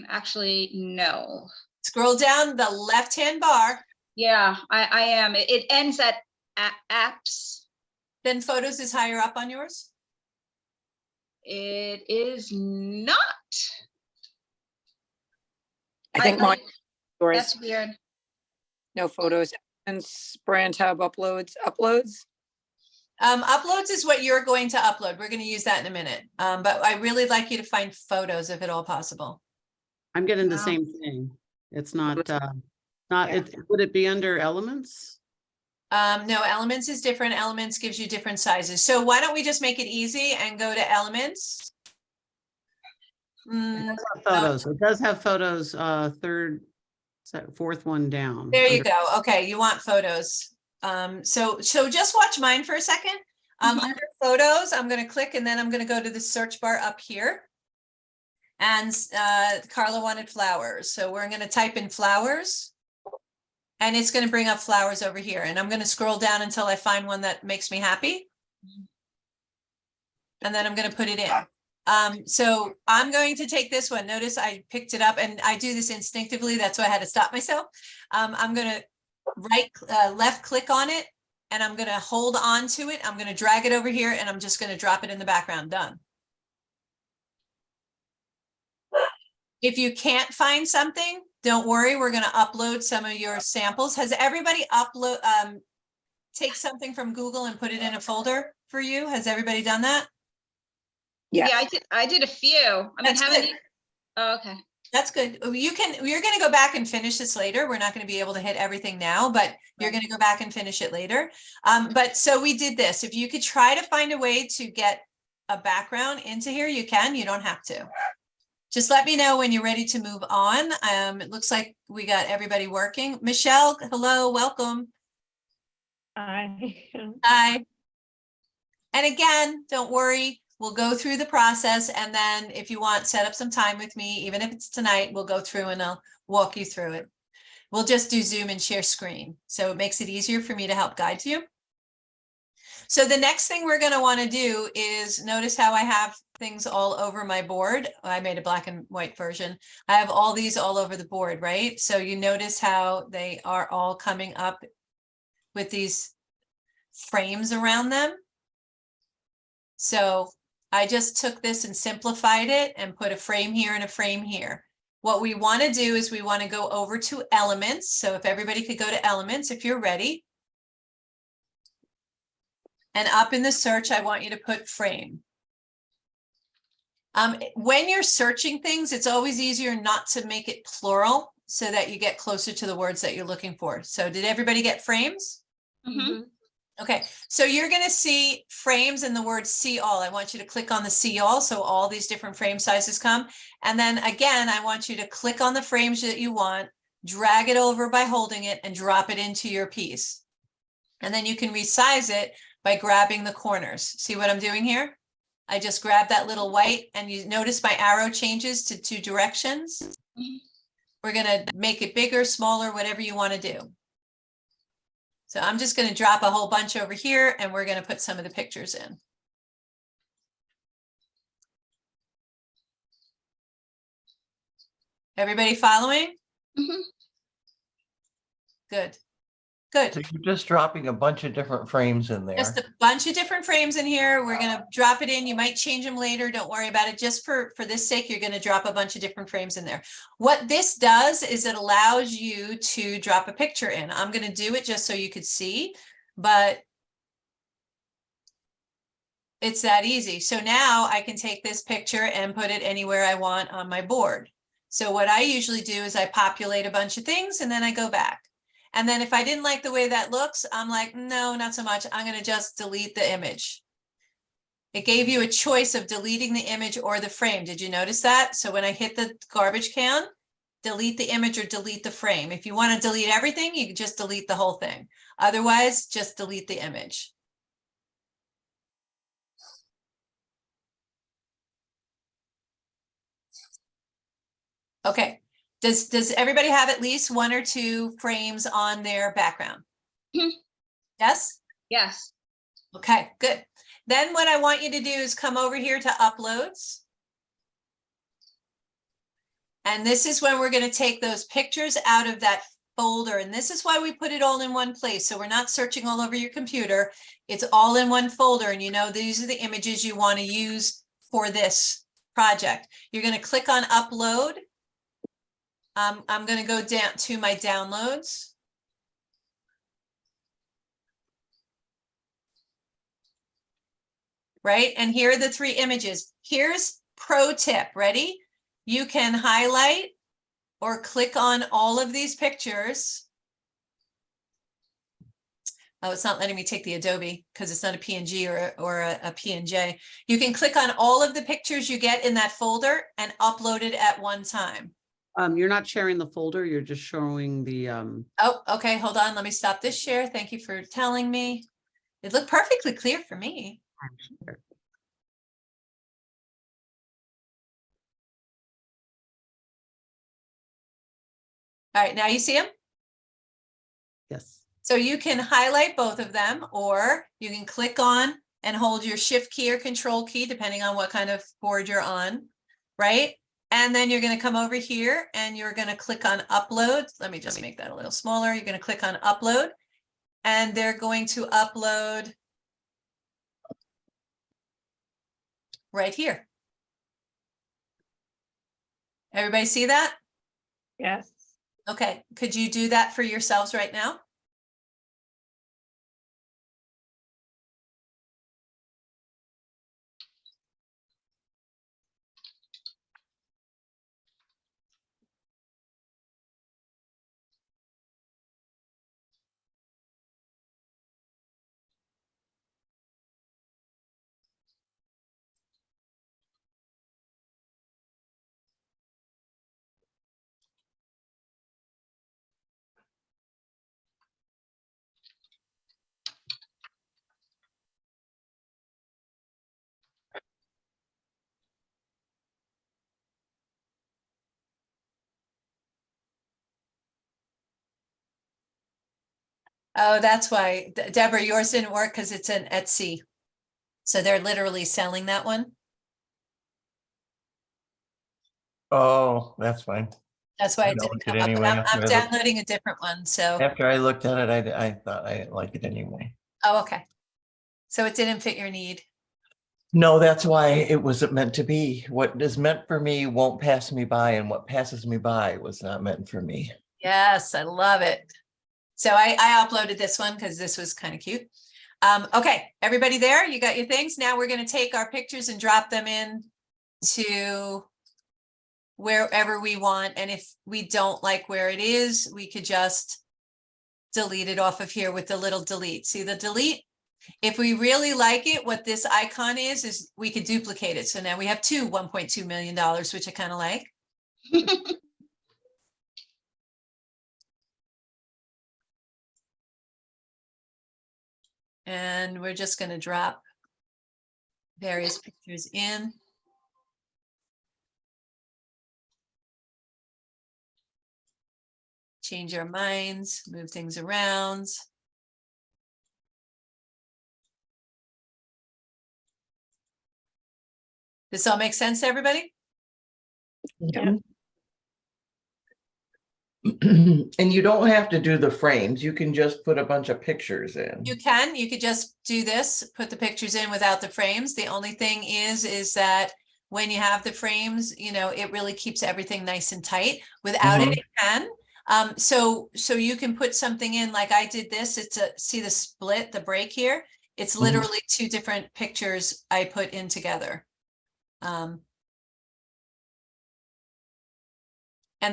Actually, no. Scroll down the left-hand bar. Yeah, I am. It ends at apps. Then photos is higher up on yours. It is not. I think mine. Yours. That's weird. No photos and brand tab uploads. Uploads is what you're going to upload. We're going to use that in a minute. But I really like you to find photos if at all possible. I'm getting the Wow. same thing. It's not, Yeah. would it be under elements? No, elements is different. Elements gives you different sizes. So why don't we just make it easy and go to elements? Photos. It does have photos, fourth one down. There you under- go. Okay, you want photos. So just watch mine for a second. Under photos, I'm going to click and then I'm going to go to the search bar up here. And Carla wanted flowers. So we're going to type in flowers. And it's going to bring up flowers over here. And I'm going to scroll down until I find one that makes me happy. And then I'm going to put it in. So I'm going to take this one. Notice I picked it up and I do this instinctively. That's why I had to stop myself. I'm going to left click on it and I'm going to hold on to it. I'm going to drag it over here and I'm just going to drop it in the background. Done. If you can't find something, don't worry. We're going to upload some of your samples. Has everybody take something from Google and put it in a folder for you? Has everybody done that? Yes. Yeah, I did a few. I mean, That's how good. many? Oh, okay. That's good. You're going to go back and finish this later. We're not going to be able to hit everything now, but you're going to go back and finish it later. But so we did this. If you could try to find a way to get a background into here, you can. You don't have to. Just let me know when you're ready to move on. It looks like we got everybody working. Michelle, hello, welcome. Hi. Hi. And again, don't worry. We'll go through the process. And then if you want, set up some time with me, even if it's tonight, we'll go through and I'll walk you through it. We'll just do Zoom and share screen. So it makes it easier for me to help guide you. So the next thing we're going to want to do is notice how I have things all over my board. I made a black and white version. I have all these all over the board, right? So you notice how they are all coming up with these frames around them. So I just took this and simplified it and put a frame here and a frame here. What we want to do is we want to go over to elements. So if everybody could go to elements, if you're ready. And up in the search, I want you to put frame. When you're searching things, it's always easier not to make it plural so that you get closer to the words that you're looking for. So did everybody get frames? Mhm. Okay, so you're going to see frames and the word see all. I want you to click on the see all. So all these different frame sizes come. And then again, I want you to click on the frames that you want, drag it over by holding it and drop it into your piece. And then you can resize it by grabbing the corners. See what I'm doing here? I just grabbed that little white and you notice my arrow changes to 2 directions. We're going to make it bigger, smaller, whatever you want to do. So I'm just going to drop a whole bunch over here and we're going to put some of the pictures in. Everybody following? Mhm. Good. So Good. you're just dropping a bunch of different frames in there. Just a bunch of different frames in here. We're going to drop it in. You might change them later. Don't worry about it. Just for this sake, you're going to drop a bunch of different frames in there. What this does is it allows you to drop a picture in. I'm going to do it just so you could see, but it's that easy. So now I can take this picture and put it anywhere I want on my board. So what I usually do is I populate a bunch of things and then I go back. And then if I didn't like the way that looks, I'm like, no, not so much. I'm going to just delete the image. It gave you a choice of deleting the image or the frame. Did you notice that? So when I hit the garbage can, delete the image or delete the frame. If you want to delete everything, you can just delete the whole thing. Otherwise, just delete the image. Okay. Does everybody have at least 1 or 2 frames on their background? Mhm. Yes? Yes. Okay, good. Then what I want you to do is come over here to uploads. And this is when we're going to take those pictures out of that folder. And this is why we put it all in one place. So we're not searching all over your computer. It's all in one folder. And you know, these are the images you want to use for this project. You're going to click on upload. I'm going to go down to my downloads. Right? And here are the 3 images. Here's pro tip. Ready? You can highlight or click on all of these pictures. Oh, it's not letting me take the Adobe because it's not a PNG or a PNJ. You can click on all of the pictures you get in that folder and upload it at one time. You're not sharing the folder, you're just showing the, Oh, okay. Hold on. Let me stop this share. Thank you for telling me. It looked perfectly clear for me. All right. Now you see them? yes. So you can highlight both of them, or you can click on and hold your shift key or control key, depending on what kind of board you're on, right? And then you're going to come over here and you're going to click on upload. Let me just make that a little smaller. You're going to click on upload and they're going to upload right here. Everybody see that? Yes. Okay. Could you do that for yourselves right now? Oh, that's why. Deborah, yours didn't work because it's an Etsy. So they're literally selling that one. Oh, that's fine. That's why I it don't didn't like it come up. anyway. But I'm downloading a different one. So, After I looked at it, I thought I didn't like it anyway. oh, okay. So it didn't fit your need. No, that's why it wasn't meant to be. What is meant for me won't pass me by, and what passes me by was not meant for me. Yes, I love it. So I uploaded this one because this was kind of cute. Okay, everybody there, you got your things. Now we're going to take our pictures and drop them in to wherever we want. And if we don't like where it is, we could just delete it off of here with the little delete. See the delete? If we really like it, what this icon is we could duplicate it. So now we have two $1.2 million, which I kind of like. And we're just going to drop various pictures in. Change our minds, move things around. This all makes sense to everybody? Yeah. And you don't have to do the frames. You can just put a bunch of pictures in. You could just do this, put the pictures in without the frames. The only thing is that when you have the frames, you know, it really keeps everything nice and tight. Without it, it can. So you can put something in like I did this. It's see the split, the break here. It's literally two different pictures I put in together. And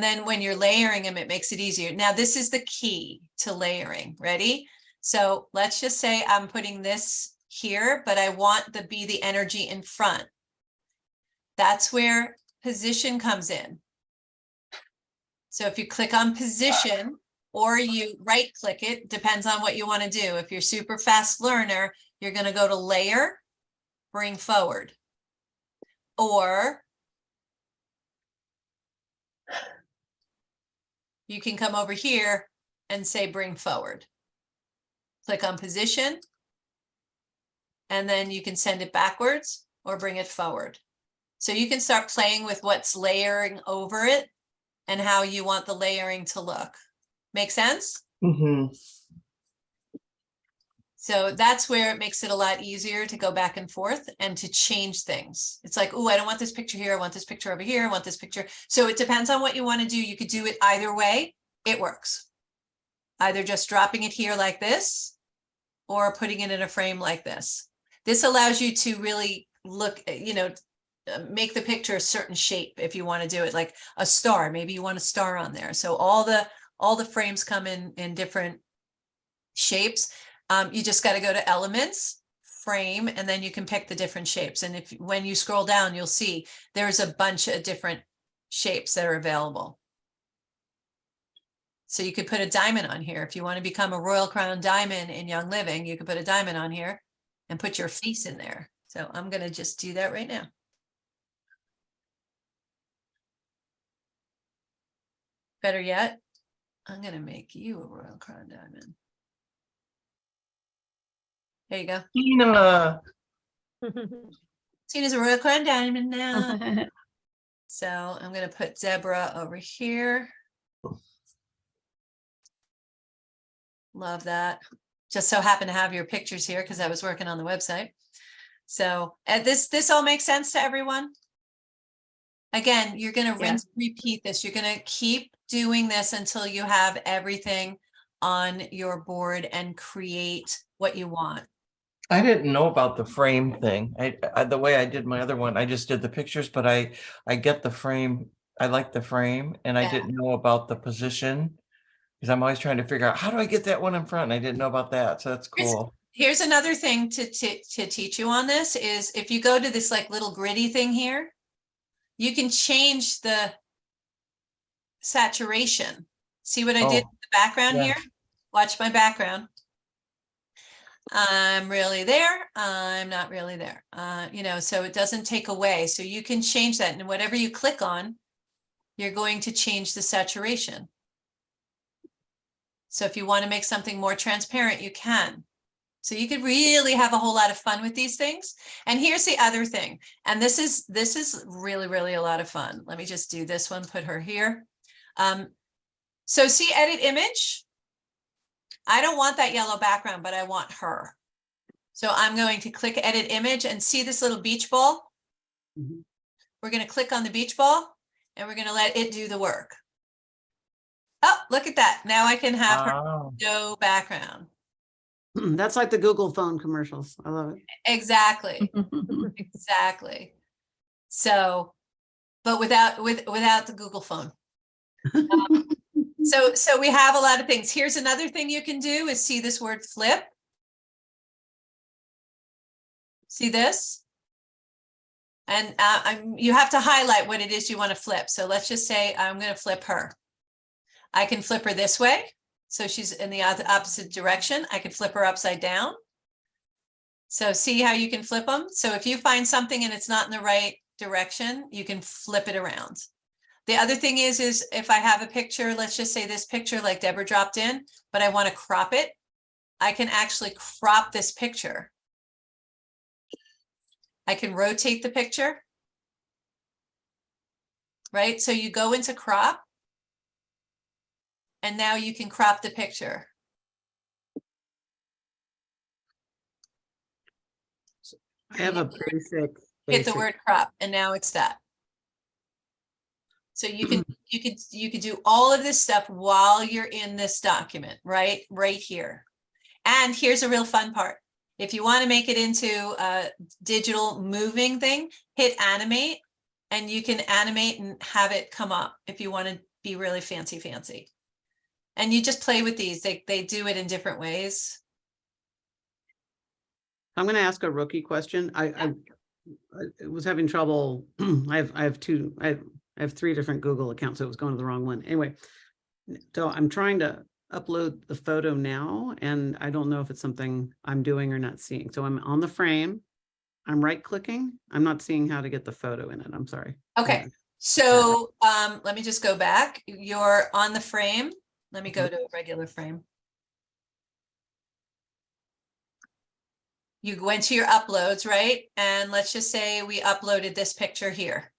then when you're layering them, it makes it easier. Now, this is the key to layering. Ready? So let's just say I'm putting this here, but I want to be the energy in front. That's where position comes in. So if you click on position or you right click it, depends on what you want to do. If you're super fast learner, you're going to go to layer, bring forward. Or you can come over here and say bring forward. Click on position. And then you can send it backwards or bring it forward. So you can start playing with what's layering over it and how you want the layering to look. Make sense? So that's where it makes it a lot easier to go back and forth and to change things. It's like, oh, I don't want this picture here. I want this picture over here. I want this picture. So it depends on what you want to do. You could do it either way. It works. Either just dropping it here like this or putting it in a frame like this. This allows you to really look, you know, make the picture a certain shape if you want to do it, like a star. Maybe you want a star on there. So all the frames come in different shapes. You just got to go to elements, frame, and then you can pick the different shapes. And if when you scroll down, you'll see there's a bunch of different shapes that are available. So you could put a diamond on here. If you want to become a Royal Crown diamond in Young Living, you could put a diamond on here and put your face in there. So I'm going to just do that right now. Better yet, I'm going to make you a Royal Crown diamond. There you go. Tina. Tina's a Royal Crown diamond now. So I'm going to put Deborah over here. Love that. Just so happen to have your pictures here because I was working on the website. So this all makes sense to everyone. Again, you're going to rinse, repeat this. You're going to keep doing this until you have everything on your board and create what you want. I didn't know about the frame thing. I the way I did my other one, I just did the pictures, but I get the frame. I like the frame, and I didn't know about the position because I'm always trying to figure out how do I get that one in front. And I didn't know about that, so that's cool. Here's another thing to teach you on this is if you go to this like little gritty thing here, you can change the saturation. See what I did in the background here? Watch my background. I'm really there. I'm not really there. You know, so it doesn't take away. So you can change that. And whatever you click on, you're going to change the saturation. So if you want to make something more transparent, you can. So you could really have a whole lot of fun with these things. And here's the other thing. And this is really, really a lot of fun. Let me just do this one, put her here. So see edit image. I don't want that yellow background, but I want her. So I'm going to click edit image and see this little beach ball. We're going to click on the beach ball and we're going to let it do the work. Oh, look at that. Now I can have her no background. That's like the Google phone commercials. I love it. Exactly. Exactly. So, but without the Google phone. So we have a lot of things. Here's another thing you can do is see this word flip. See this? And you have to highlight what it is you want to flip. So let's just say I'm going to flip her. I can flip her this way. So she's in the opposite direction. I can flip her upside down. So see how you can flip them? So if you find something and it's not in the right direction, you can flip it around. The other thing is if I have a picture, let's just say this picture like Deborah dropped in, but I want to crop it, I can actually crop this picture. I can rotate the picture, right? So you go into crop, and now you can crop the picture. I have a basic. Hit the word crop, and now it's that. So you could do all of this stuff while you're in this document, right here. And here's a real fun part. If you want to make it into a digital moving thing, hit animate, and you can animate and have it come up if you want to be really fancy. And you just play with these. They do it in different ways. I'm going to ask a rookie question. I was having trouble. I have 3 different Google accounts, so it was going to the wrong one. Anyway, so I'm trying to upload the photo now, and I don't know if it's something I'm doing or not seeing. So I'm on the frame. I'm right clicking. I'm not seeing how to get the photo in it. I'm sorry. Okay. So let me just go back. You're on the frame. Let me go to a regular frame. You went to your uploads, right? And let's just say we uploaded this picture here.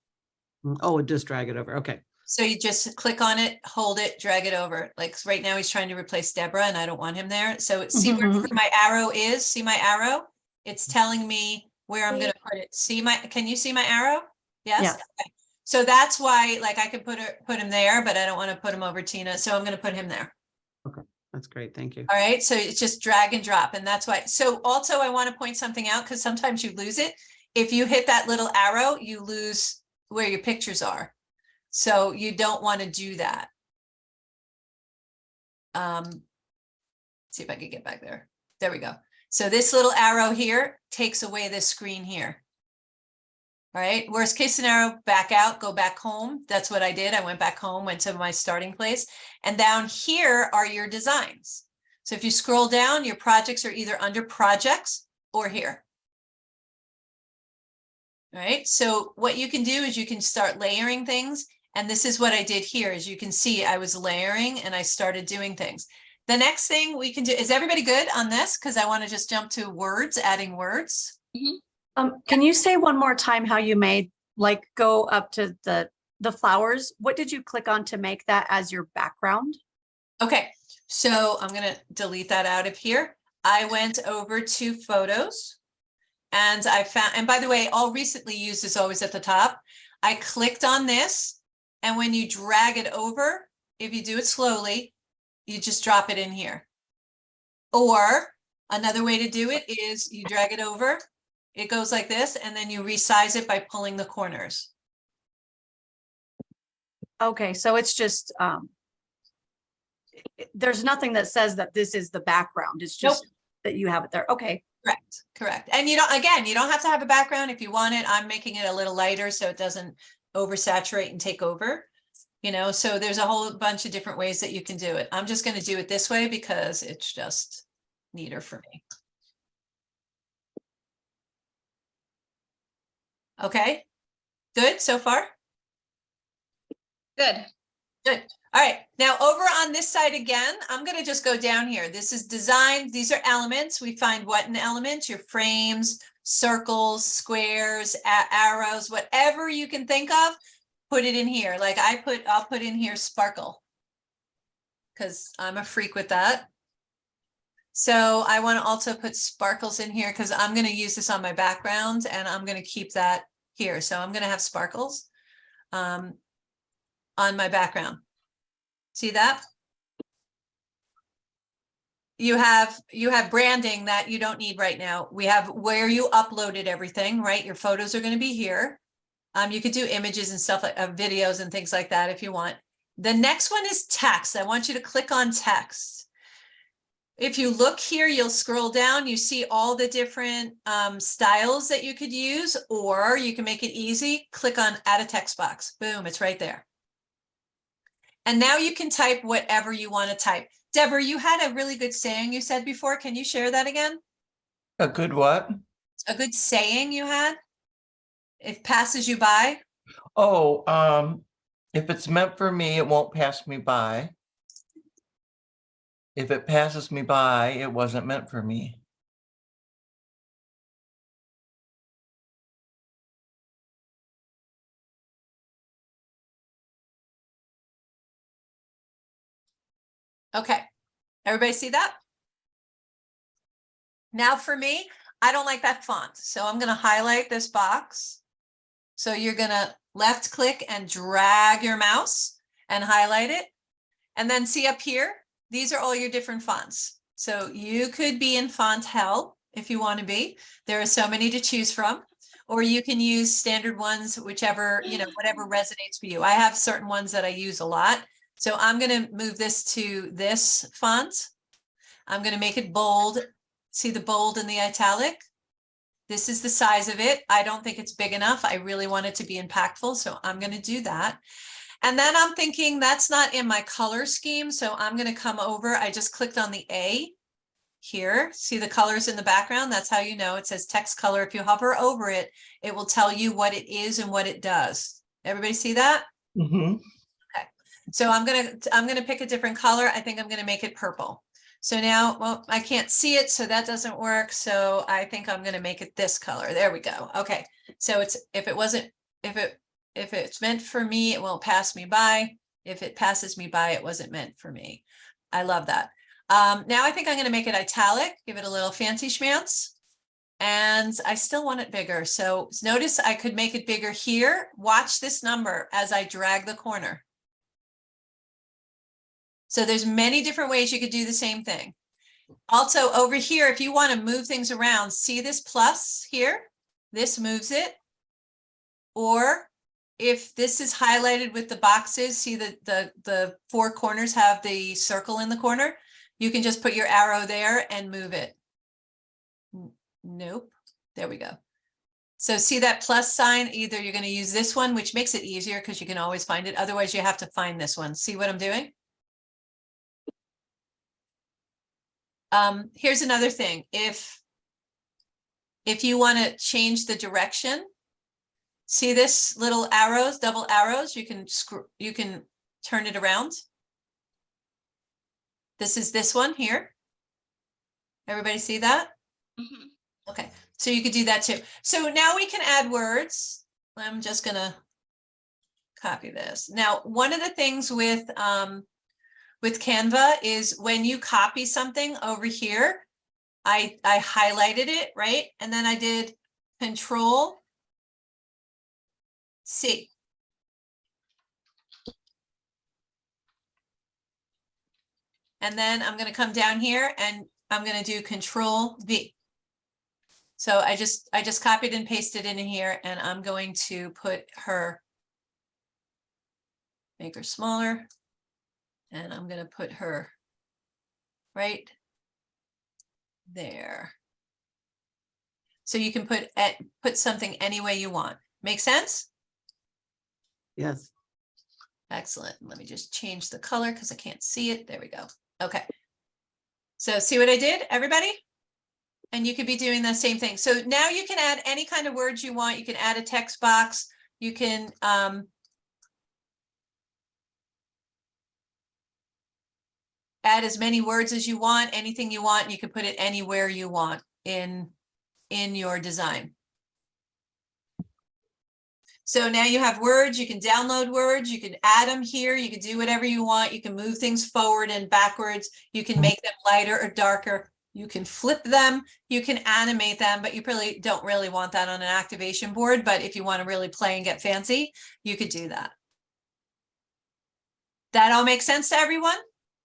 Oh, just drag it over. Okay. So you just click on it, hold it, drag it over. Like right now he's trying to replace Deborah and I don't want him there. So see where my arrow is? See my arrow? It's telling me where I'm going to put it. Can you see my arrow? Yes. Yeah. Okay. So that's why like I could put him there, but I don't want to put him over Tina. So I'm going to put him there. Okay. That's great. Thank you. All right. So it's just drag and drop. And that's why. So also I want to point something out because sometimes you lose it. If you hit that little arrow, you lose where your pictures are. So you don't want to do that. See if I can get back there. There we go. So this little arrow here takes away this screen here. All right. Worst case scenario, back out, go back home. That's what I did. I went back home, went to my starting place. And down here are your designs. So if you scroll down, your projects are either under projects or here. All right. So what you can do is you can start layering things. And this is what I did here. As you can see, I was layering and I started doing things. The next thing we can do, is everybody good on this? Because I want to just jump to words, adding words. Can you say one more time how you made, like, go up to the flowers? What did you click on to make that as your background? Okay, so I'm going to delete that out of here. I went over to photos and I found, and by the way, all recently used is always at the top. I clicked on this, and when you drag it over, if you do it slowly, you just drop it in here. Or another way to do it is you drag it over, it goes like this, and then you resize it by pulling the corners. Okay, so it's just, there's nothing that says that this is the background. It's just that you have it there. Okay. Correct, correct. And you don't, again, you don't have to have a background if you want it. I'm making it a little lighter so it doesn't oversaturate and take over, you know, so there's a whole bunch of different ways that you can do it. I'm just going to do it this way because it's just neater for me. Okay, good so far? Good. Good. All right, now over on this side again, I'm going to just go down here. This is design. These are elements. We find what in elements? Your frames, circles, squares, arrows, whatever you can think of, put it in here. Like I'll put in here sparkle because I'm a freak with that. So I want to also put sparkles in here because I'm going to use this on my background and I'm going to keep that here. So I'm going to have sparkles on my background. See that? You have branding that you don't need right now. We have where you uploaded everything, right? Your photos are going to be here. You could do images and stuff like videos and things like that if you want. The next one is text. I want you to click on text. If you look here, you'll scroll down, you see all the different styles that you could use, or you can make it easy, click on add a text box. Boom, it's right there. And now you can type whatever you want to type. Deborah, you had a really good saying you said before. Can you share that again? A good what? A good saying you had? It passes you by? Oh, if it's meant for me, it won't pass me by. If it passes me by, it wasn't meant for me. Okay, everybody see that? Now for me, I don't like that font, so I'm gonna highlight this box. So you're gonna left click and drag your mouse and highlight it. And then see up here, these are all your different fonts. So you could be in font hell if you want to be. There are so many to choose from, or you can use standard ones, whichever, whatever resonates for you. I have certain ones that I use a lot. So I'm going to move this to this font. I'm going to make it bold. See the bold and the italic? This is the size of it. I don't think it's big enough. I really want it to be impactful. So I'm going to do that. And then I'm thinking that's not in my color scheme. So I'm going to come over. I just clicked on the A here. See the colors in the background? That's how you know it says text color. If you hover over it, it will tell you what it is and what it does. Everybody see that? Mm-hmm. Okay. So I'm going to pick a different color. I think I'm going to make it purple. So now, well, I can't see it, so that doesn't work. So I think I'm going to make it this color. There we go. Okay. So it's, if it's meant for me, it won't pass me by. If it passes me by, it wasn't meant for me. I love that. Now I think I'm going to make it italic, give it a little fancy schmance. And I still want it bigger. So notice I could make it bigger here. Watch this number as I drag the corner. So there's many different ways you could do the same thing. Also over here, if you want to move things around, see this plus here? This moves it. Or if this is highlighted with the boxes, see the four corners have the circle in the corner. You can just put your arrow there and move it. Nope. There we go. So see that plus sign? Either you're going to use this one, which makes it easier because you can always find it. Otherwise, you have to find this one. See what I'm doing? Here's another thing. If you want to change the direction, see this little arrows, double arrows, you can turn it around. This is this one here. Everybody see that? Mhm. Okay, so you could do that too. So now we can add words. I'm just gonna copy this. Now, one of the things with Canva is when you copy something over here, I highlighted it, right? And then I did Control C. And then I'm going to come down here and I'm going to do Control V. So I just copied and pasted in here, and I'm going to put her, make her smaller, and I'm going to put her right there. So you can put something any way you want. Make sense? Yes. Excellent. Let me just change the color because I can't see it. There we go. Okay. So see what I did, everybody? And you could be doing the same thing. So now you can add any kind of words you want. You can add a text box. You can add as many words as you want, anything you want. You can put it anywhere you want in your design. So now you have words, you can download words, you can add them here, you can do whatever you want, you can move things forward and backwards, you can make them lighter or darker, you can flip them, you can animate them, but you probably don't really want that on an activation board. But if you want to really play and get fancy, you could do that. That all makes sense to everyone?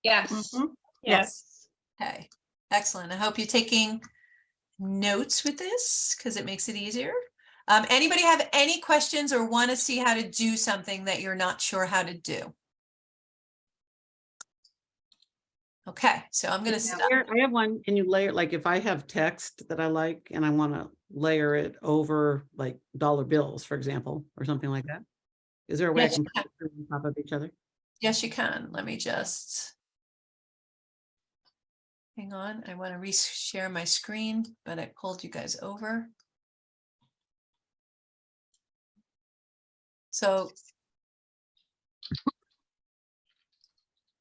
Yes. Mhm. Yes. Okay, excellent. I hope you're taking notes with this because it makes it easier. Anybody have any questions or want to see how to do something that you're not sure how to do? Okay, so I'm gonna Now, stop. I have one. Can you layer, like if I have text that I like and I want to layer it over like dollar bills, for example, or something like that? Is there a way I Yes, can you put it on top of each other? Yes, you can. Let me just. Hang on, I want to re-share my screen, but I pulled you guys over. So.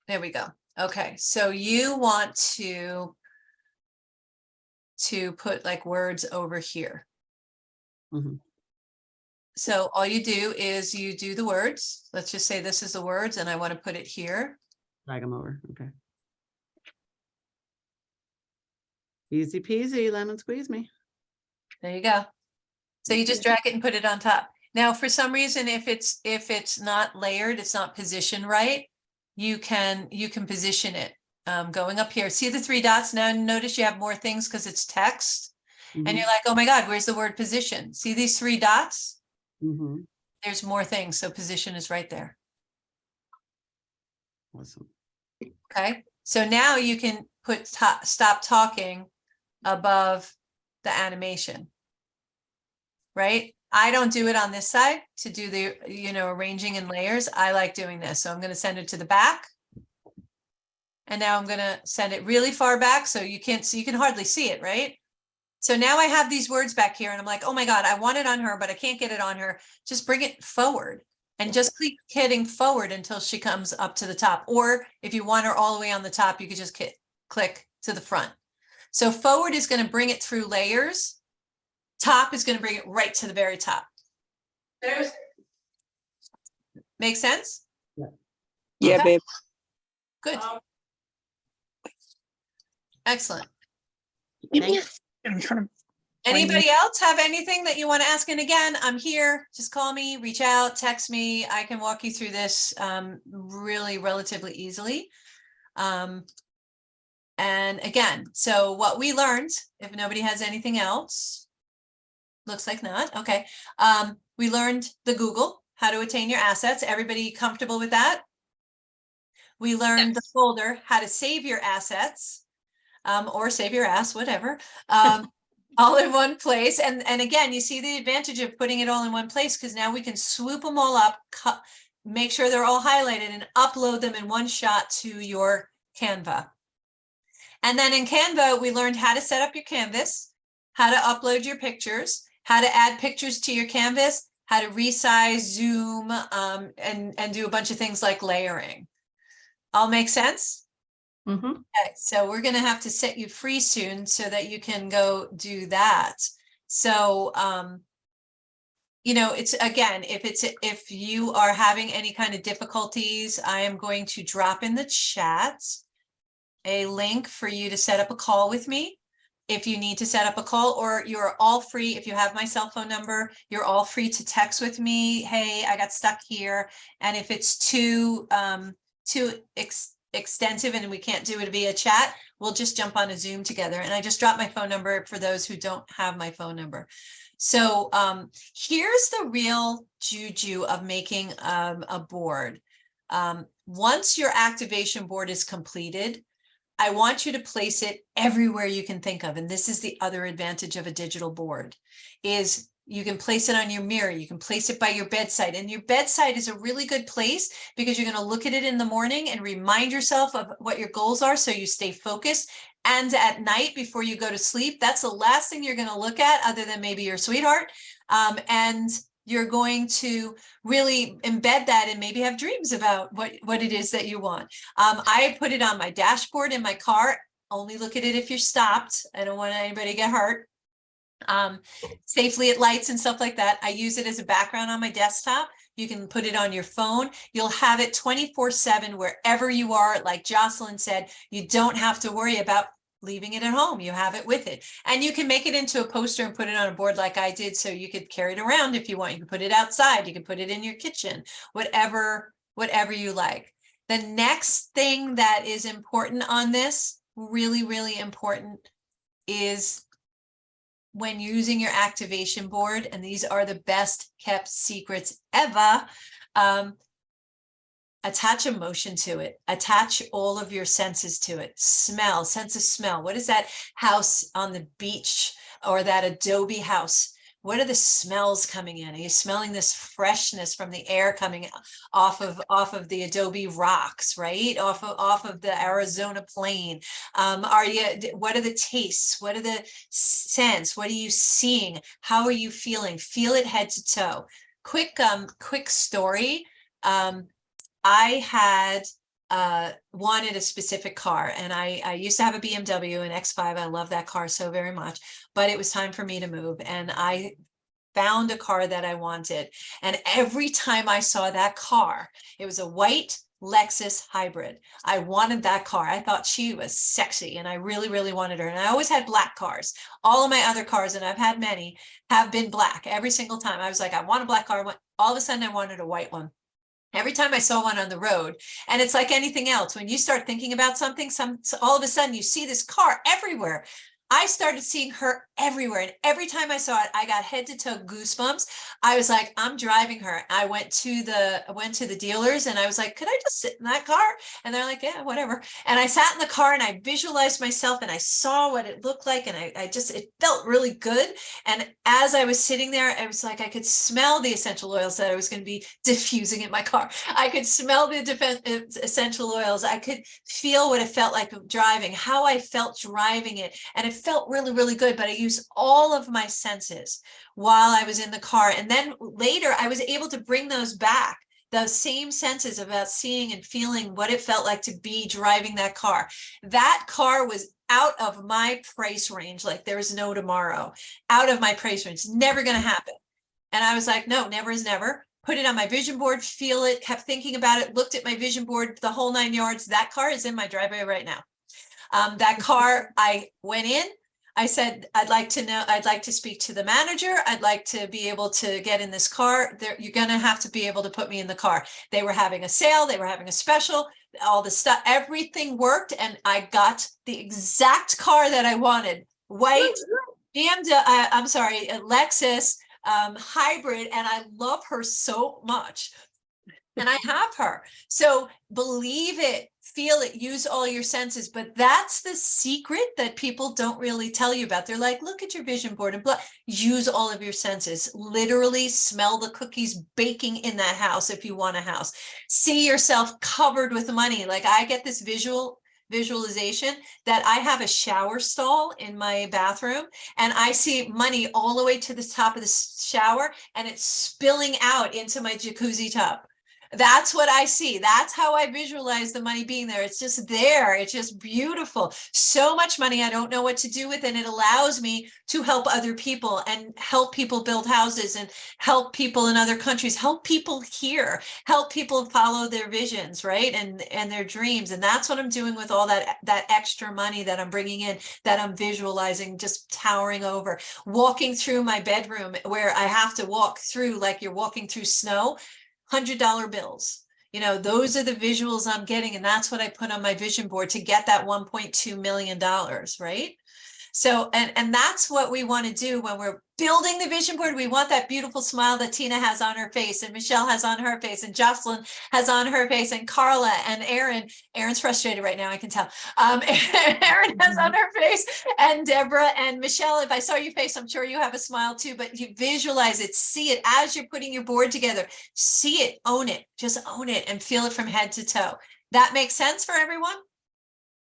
There we go. Okay, so you want to put like words over here. Mhm. So all you do is you do the words. Let's just say this is the words and I want to put it here. Drag them over. Okay. Easy peasy, lemon squeeze me. There you go. So you just drag it and put it on top. Now, for some reason, if it's not layered, it's not positioned right, you can position it going up here. See the three dots? Now notice you have more things because it's text. And Mhm. you're like, oh my God, where's the word position? See these three dots? Mhm. There's more things. So position is right there. Awesome. Okay. So now you can put stop talking above the animation. Right? I don't do it on this side to do the, arranging in layers. I like doing this. So I'm going to send it to the back. And now I'm going to send it really far back so you can't see, you can hardly see it, right? So now I have these words back here and I'm like, oh my God, I want it on her, but I can't get it on her. Just bring it forward and just keep hitting forward until she comes up to the top. Or if you want her all the way on the top, you could just click to the front. So forward is going to bring it through layers. Top is going to bring it right to the very top. There's. Make sense? Yeah, Okay. babe. Good. Excellent. I'm trying to. Anybody else have anything that you want to ask? And again, I'm here. Just call me, reach out, text me. I can walk you through this really relatively easily. And again, so what we learned, if nobody has anything else, looks like not. Okay. We learned the Google, how to attain your assets. Everybody comfortable with that? We learned the folder, how to save your assets, or save your ass, whatever, all in one place. And again, you see the advantage of putting it all in one place because now we can swoop them all up, make sure they're all highlighted and upload them in one shot to your Canva. And then in Canva, we learned how to set up your canvas, how to upload your pictures, how to add pictures to your canvas, how to resize, zoom, and do a bunch of things like layering. All make sense? Mm-hmm. Okay, so we're going to have to set you free soon so that you can go do that. So, it's again, if you are having any kind of difficulties, I am going to drop in the chat a link for you to set up a call with me. If you need to set up a call, or you're all free, if you have my cell phone number, you're all free to text with me. Hey, I got stuck here. And if it's too extensive and we can't do it via chat, we'll just jump on a Zoom together. And I just dropped my phone number for those who don't have my phone number. So here's the real juju of making a board. Once your activation board is completed, I want you to place it everywhere you can think of. And this is the other advantage of a digital board, is you can place it on your mirror. You can place it by your bedside, and your bedside is a really good place because you're going to look at it in the morning and remind yourself of what your goals are. So you stay focused. And at night before you go to sleep, that's the last thing you're going to look at other than maybe your sweetheart. And you're going to really embed that and maybe have dreams about what it is that you want. I put it on my dashboard in my car. Only look at it if you're stopped. I don't want anybody to get hurt. Safely at lights and stuff like that. I use it as a background on my desktop. You can put it on your phone. You'll have it 24/7 wherever you are. Like Jocelyn said, you don't have to worry about leaving it at home. You have it with it, and you can make it into a poster and put it on a board like I did. So you could carry it around if you want. You can put it outside. You can put it in your kitchen, whatever you like. The next thing that is important on this, really, really important, is when using your activation board, and these are the best kept secrets ever. attach emotion to it, attach all of your senses to it. Smell, sense of smell. What is that house on the beach or that adobe house? What are the smells coming in? Are you smelling this freshness from the air coming off of the adobe rocks, right? Off of the Arizona plain. What are the tastes? What are the scents? What are you seeing? How are you feeling? Feel it head to toe. Quick story. I had wanted a specific car, and I used to have a BMW, an X5. I love that car so very much, but it was time for me to move, and I found a car that I wanted. And every time I saw that car, it was a white Lexus hybrid. I wanted that car. I thought she was sexy, and I really, really wanted her. And I always had black cars. All of my other cars, and I've had many, have been black. Every single time I was like, I want a black car. All of a sudden I wanted a white one. Every time I saw one on the road, and it's like anything else, when you start thinking about something, all of a sudden you see this car everywhere. I started seeing her everywhere. And every time I saw it, I got head to toe goosebumps. I was like, I'm driving her. I went to the dealers, and I was like, could I just sit in that car? And they're like, yeah, whatever. And I sat in the car, and I visualized myself, and I saw what it looked like. And it felt really good. And as I was sitting there, I was like, I could smell the essential oils that I was going to be diffusing in my car. I could smell the essential oils. I could feel what it felt like driving, how I felt driving it. And it felt really, really good, but I used all of my senses while I was in the car. And then later I was able to bring those back, those same senses about seeing and feeling what it felt like to be driving that car. That car was out of my price range, like there was no tomorrow, out of my price range. It's never going to happen. And I was like, no, never is never. Put it on my vision board, feel it, kept thinking about it, looked at my vision board, the whole 9 yards. That car is in my driveway right now. That car, I went in, I said, I'd like to speak to the manager. I'd like to be able to get in this car. You're going to have to be able to put me in the car. They were having a sale. They were having a special, all the stuff, everything worked. And I got the exact car that I wanted. White Lexus hybrid. And I love her so much. And I have her. So believe it, feel it, use all your senses. But that's the secret that people don't really tell you about. They're like, look at your vision board and blah. Use all of your senses. Literally smell the cookies baking in that house if you want a house. See yourself covered with money. Like I get this visualization that I have a shower stall in my bathroom, and I see money all the way to the top of the shower, and it's spilling out into my jacuzzi tub. That's what I see. That's how I visualize the money being there. It's just there. It's just beautiful. So much money. I don't know what to do with it. And it allows me to help other people and help people build houses and help people in other countries, help people here, help people follow their visions, right? And their dreams. And that's what I'm doing with all that extra money that I'm bringing in, that I'm visualizing, just towering over, walking through my bedroom where I have to walk through like you're walking through snow. $100 bills. You know, those are the visuals I'm getting. And that's what I put on my vision board to get that $1.2 million, right? So, and that's what we want to do when we're building the vision board. We want that beautiful smile that Tina has on her face, and Michelle has on her face, and Jocelyn has on her face, and Carla and Aaron's frustrated right now, I can tell. Aaron has on her face, and Deborah and Michelle, if I saw your face, I'm sure you have a smile too, but you visualize it, see it as you're putting your board together, see it, just own it and feel it from head to toe. That makes sense for everyone?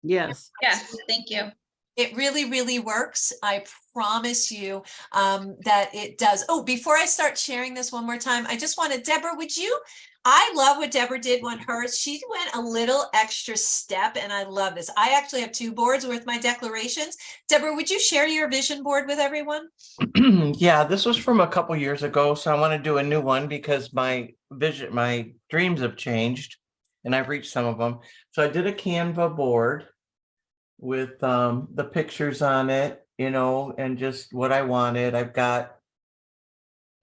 Yes. Yes, thank you. It really, really works. I promise you that it does. Oh, before I start sharing this one more time, I just wanted, Deborah, I love what Deborah did on hers. She went a little extra step, and I love this. I actually have 2 boards with my declarations. Deborah, would you share your vision board with everyone? Yeah, this was from a couple years ago, so I want to do a new one because my dreams have changed, and I've reached some of them. So I did a Canva board with the pictures on it, and just what I wanted. I've got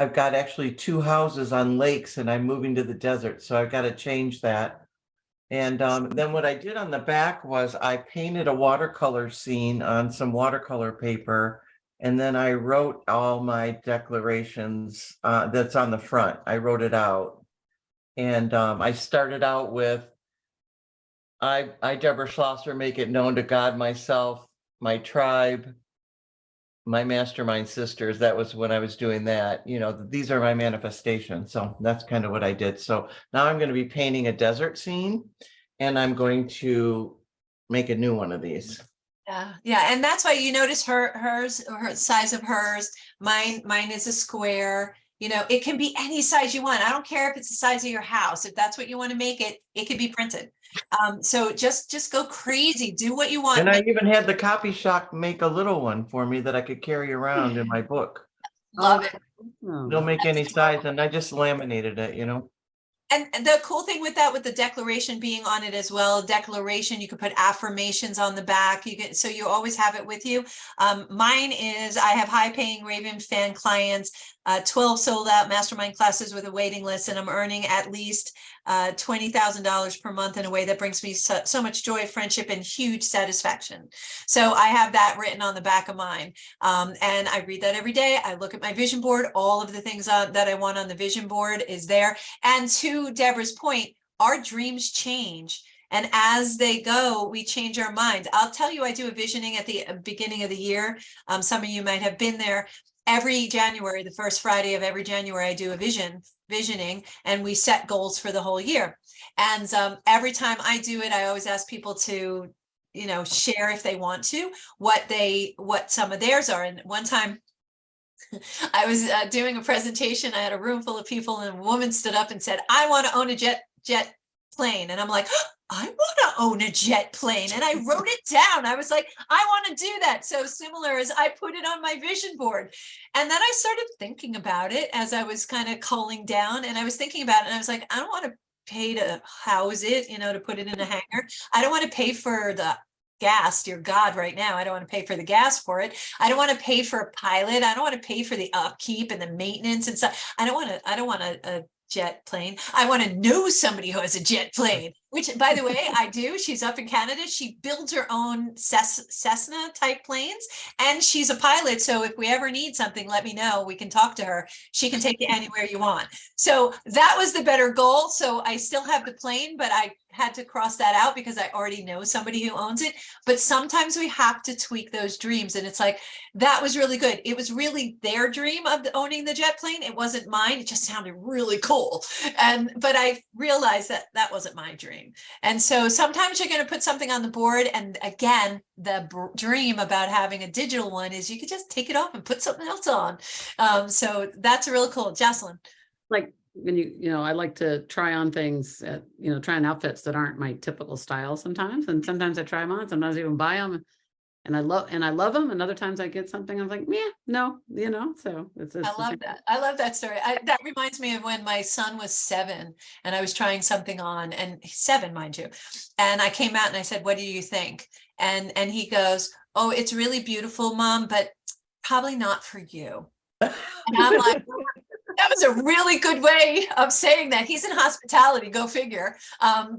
actually 2 houses on lakes, and I'm moving to the desert, so I've got to change that. And then what I did on the back was I painted a watercolor scene on some watercolor paper, and then I wrote all my declarations that's on the front. I wrote it out. And I started out with, I, Deborah Schlosser, make it known to God, myself, my tribe, my mastermind sisters. That was when I was doing that. You know, these are my manifestations. So that's kind of what I did. So now I'm going to be painting a desert scene, and I'm going to make a new one of these. Yeah, yeah, and that's why you notice her size of hers. Mine is a square. You know, it can be any size you want. I don't care if it's the size of your house. If that's what you want to make it, it could be printed. So just go crazy. Do what you want. And I even had the copy shop make a little one for me that I could carry around in my book. Love it. They'll make any size, and I just laminated it, you know. And the cool thing with that, with the declaration being on it as well, declaration, you could put affirmations on the back. You get, so you always have it with you. Mine is, I have high paying Raven fan clients, 12 sold out mastermind classes with a waiting list, and I'm earning at least $20,000 per month in a way that brings me so much joy, friendship, and huge satisfaction. So I have that written on the back of mine. And I read that every day. I look at my vision board. All of the things that I want on the vision board is there. And to Deborah's point, our dreams change. And as they go, we change our mind. I'll tell you, I do a visioning at the beginning of the year. Some of you might have been there. Every January, the first Friday of every January, I do a visioning, and we set goals for the whole year. And every time I do it, I always ask people to, you know, share if they want to, what some of theirs are. And one time I was doing a presentation. I had a room full of people, and a woman stood up and said, I want to own a jet plane. And I'm like, oh, I want to own a jet plane. And I wrote it down. I was like, I want to do that. So similar as I put it on my vision board. And then I started thinking about it as I was kind of cooling down, and I was thinking about it, and I was like, I don't want to pay to house it, you know, to put it in a hangar. I don't want to pay for the gas, dear God, right now. I don't want to pay for the gas for it. I don't want to pay for a pilot. I don't want to pay for the upkeep and the maintenance and stuff. I don't want a jet plane. I want to know somebody who has a jet plane, which, by the way, I do. She's up in Canada. She builds her own Cessna type planes, and she's a pilot. So if we ever need something, let me know. We can talk to her. She can take you anywhere you want. So that was the better goal. So I still have the plane, but I had to cross that out because I already know somebody who owns it. But sometimes we have to tweak those dreams. And it's like, that was really good. It was really their dream of owning the jet plane. It wasn't mine. It just sounded really cool. But I realized that that wasn't my dream. And so sometimes you're going to put something on the board. And again, the dream about having a digital one is you could just take it off and put something else on. So that's really cool. Jocelyn. Like when you know, I like to try on things, try on outfits that aren't my typical style sometimes. And sometimes I try them on, sometimes I even buy them. And I love them. And other times I get something, I'm like, yeah, no, so it's I love that. I love that story. That reminds me of when my son was 7 and I was trying something on, and he's 7, mind you. And I came out and I said, what do you think? And he goes, oh, it's really beautiful, Mom, but probably not for you. And I'm like, that was a really good way of saying that. He's in hospitality, go figure.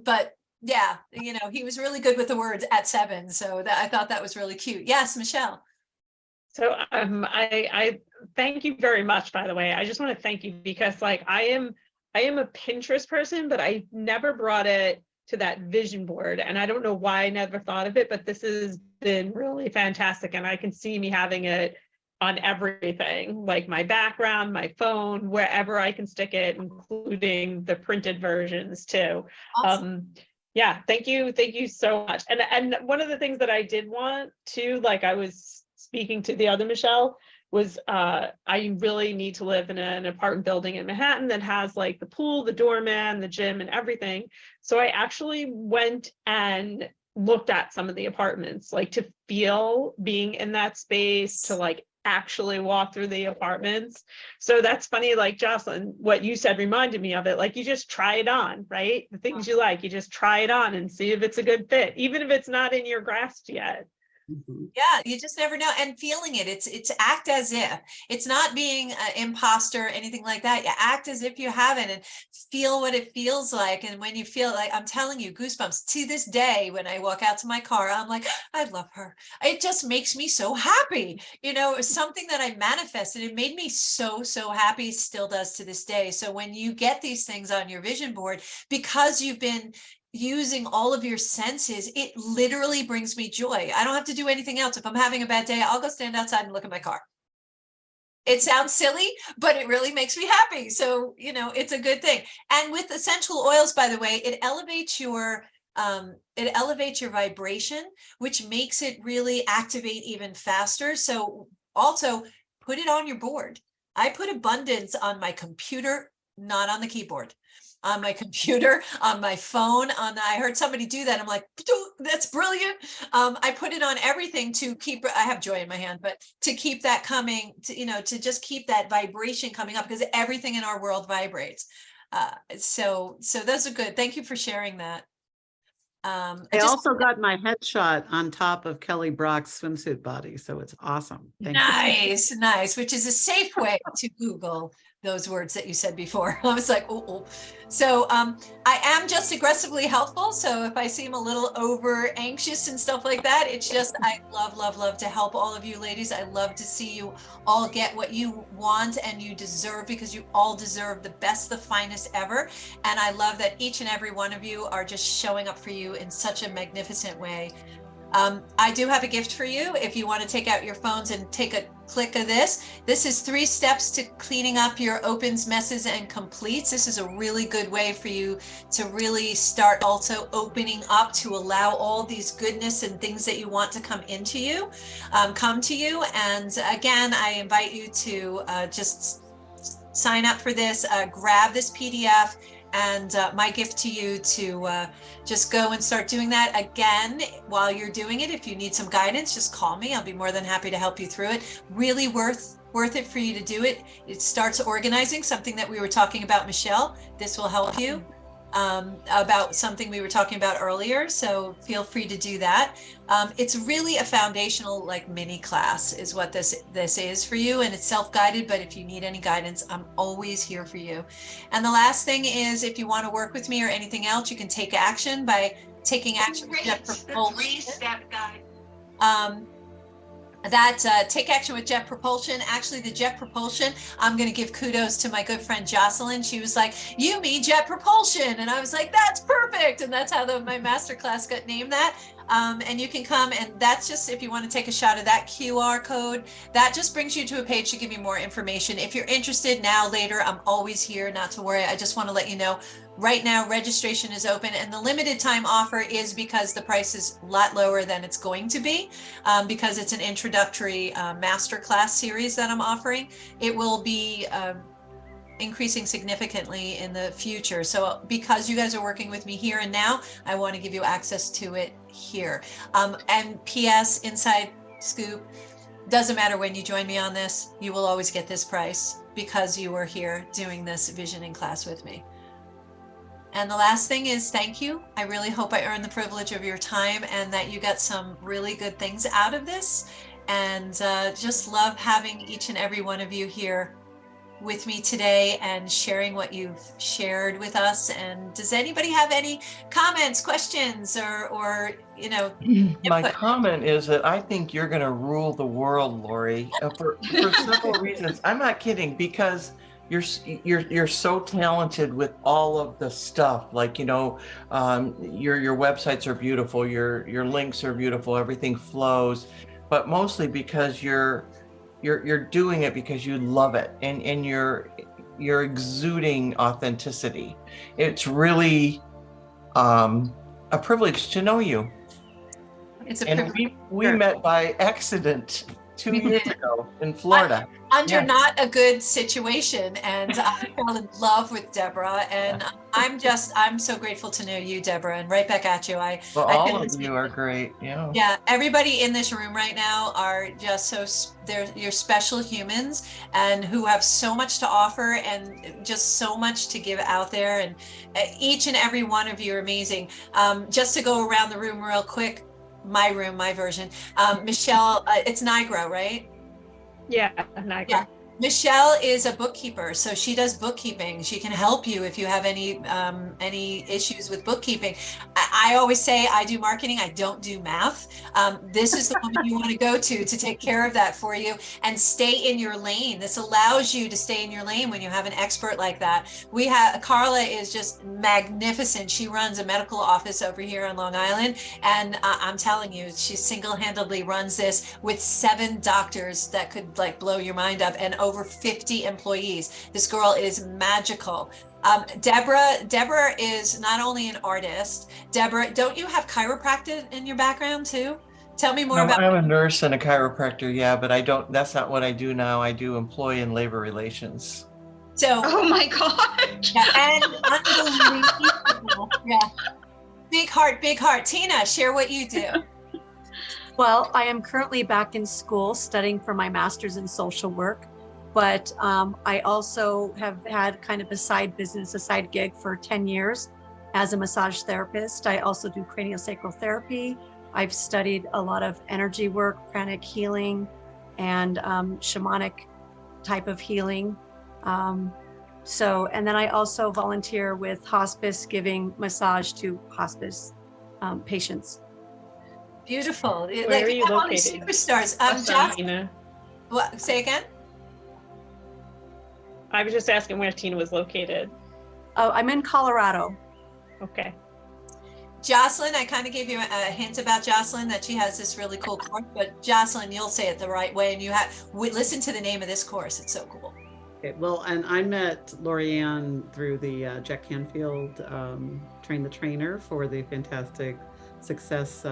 But yeah, he was really good with the words at 7. So I thought that was really cute. Yes, Michelle. So I thank you very much, by the way. I just want to thank you because like I am a Pinterest person, but I never brought it to that vision board. And I don't know why I never thought of it, but this has been really fantastic. And I can see me having it on everything, like my background, my phone, wherever I can stick it, including the printed versions too. Awesome. Yeah, thank you so much. And one of the things that I did want to, like I was speaking to the other Michelle, was I really need to live in an apartment building in Manhattan that has like the pool, the doorman, the gym, and everything. So I actually went and looked at some of the apartments, like to feel being in that space, to like actually walk through the apartments. So that's funny, like Jocelyn, what you said reminded me of it. Like you just try it on, right? The things you like, you just try it on and see if it's a good fit, even if it's not in your grasp yet. Mhm. Yeah, you just never know. And feeling it, it's act as if. It's not being an imposter or anything like that. You act as if you haven't and feel what it feels like. And when you feel like, I'm telling you, goosebumps to this day, when I walk out to my car, I'm like, I love her. It just makes me so happy. You know, it's something that I manifested. It made me so, so happy, still does to this day. So when you get these things on your vision board, because you've been using all of your senses, it literally brings me joy. I don't have to do anything else. If I'm having a bad day, I'll go stand outside and look at my car. It sounds silly, but it really makes me happy. So, you know, it's a good thing. And with essential oils, by the way, it elevates your vibration, which makes it really activate even faster. So also put it on your board. I put abundance on my computer, not on the keyboard. On my computer, on my phone, I heard somebody do that. I'm like, that's brilliant. I put it on everything to keep, I have joy in my hand, but to keep that coming, to, you know, to just keep that vibration coming up, because everything in our world vibrates. So those are good. Thank you for sharing that. I also got my headshot on top of Kelly Brock's swimsuit body, so it's awesome. Thank you. Nice, nice, which is a safe way to Google those words that you said before. I was like, oh. So I am just aggressively helpful. So if I seem a little over anxious and stuff like that, it's just, I love to help all of you ladies. I love to see you all get what you want and you deserve, because you all deserve the best, the finest ever. And I love that each and every one of you are just showing up for you in such a magnificent way. I do have a gift for you. If you want to take out your phones and take a click of this is 3 steps to cleaning up your opens, messes, and completes. This is a really good way for you to really start also opening up to allow all these goodness and things that you want to come into you, come to you. And again, I invite you to just sign up for this, grab this PDF. And my gift to you to just go and start doing that. Again, while you're doing it, if you need some guidance, just call me. I'll be more than happy to help you through it. Really worth it for you to do it. It starts organizing, something that we were talking about, Michelle. This will help you about something we were talking about earlier. So feel free to do that. It's really a foundational, like, mini class is what this is for you, and it's self-guided, but if you need any guidance, I'm always here for you. And the last thing is, if you want to work with me or anything else, you can take action by taking action with Jet Propulsion. The 3-step guide. Take action with Jet Propulsion. Actually, the Jet Propulsion, I'm going to give kudos to my good friend Jocelyn. She was like, you mean Jet Propulsion? And I was like, that's perfect. And that's how my masterclass got named that. And you can come, and that's just, if you want to take a shot of that QR code, that just brings you to a page to give you more information. If you're interested now, later, I'm always here, not to worry. I just want to let you know, right now, registration is open, and the limited time offer is because the price is a lot lower than it's going to be, because it's an introductory masterclass series that I'm offering. It will be increasing significantly in the future. So because you guys are working with me here and now, I want to give you access to it here. And PS, inside scoop, doesn't matter when you join me on this, you will always get this price because you were here doing this visioning class with me. And the last thing is, thank you. I really hope I earned the privilege of your time and that you got some really good things out of this. And just love having each and every one of you here with me today and sharing what you've shared with us. And does anybody have any comments, questions, or you know? My comment is that I think you're going to rule the world, Lori, for several reasons. I'm not kidding, because you're so talented with all of the stuff, like, you know, your websites are beautiful, your links are beautiful, everything flows, but mostly because you're doing it because you love it, and you're exuding authenticity. It's really a privilege to know you. It's a and privilege. we met by accident 2 years ago in Florida. Under not a good situation, and I fell in love with Deborah, and I'm so grateful to know you, Deborah, and right back at you. Well, all of you are great. Yeah, everybody in this room right now are just you're special humans, and who have so much to offer and just so much to give out there, and each and every one of you are amazing. Just to go around the room real quick, my room, my version. Michelle, it's Nigro, right? Yeah, Niagara. Yeah. Michelle is a bookkeeper, so she does bookkeeping. She can help you if you have any issues with bookkeeping. I always say I do marketing, I don't do math. This is the woman you want to go to take care of that for you and stay in your lane. This allows you to stay in your lane when you have an expert like that. We have Carla is just magnificent. She runs a medical office over here on Long Island, and I'm telling you, she single-handedly runs this with 7 doctors that could like blow your mind up, and over 50 employees. This girl is magical. Deborah is not only an artist. Deborah, don't you have chiropractic in your background too? Tell me more No, about. I'm a nurse and a chiropractor, yeah, but I don't, that's not what I do now. I do employee and labor relations. So, Oh my God. yeah, and unbelievable. Yeah. Big heart. Tina, share what you do. Well, I am currently back in school studying for my master's in social work, but I also have had kind of a side business, a side gig for 10 years as a massage therapist. I also do craniosacral therapy. I've studied a lot of energy work, pranic healing, and shamanic type of healing. And then I also volunteer with hospice, giving massage to hospice patients. Beautiful. Where are you all these located? superstars. Awesome, Tina. What, say again? I was just asking where Tina was located. Oh, I'm in Colorado. Okay. Jocelyn, I kind of gave you a hint about Jocelyn, that she has this really cool course, but Jocelyn, you'll say it the right way, and listen to the name of this course. It's so cool. Okay, well, and I met Lorianne through the Jack Canfield Train the Trainer for the fantastic success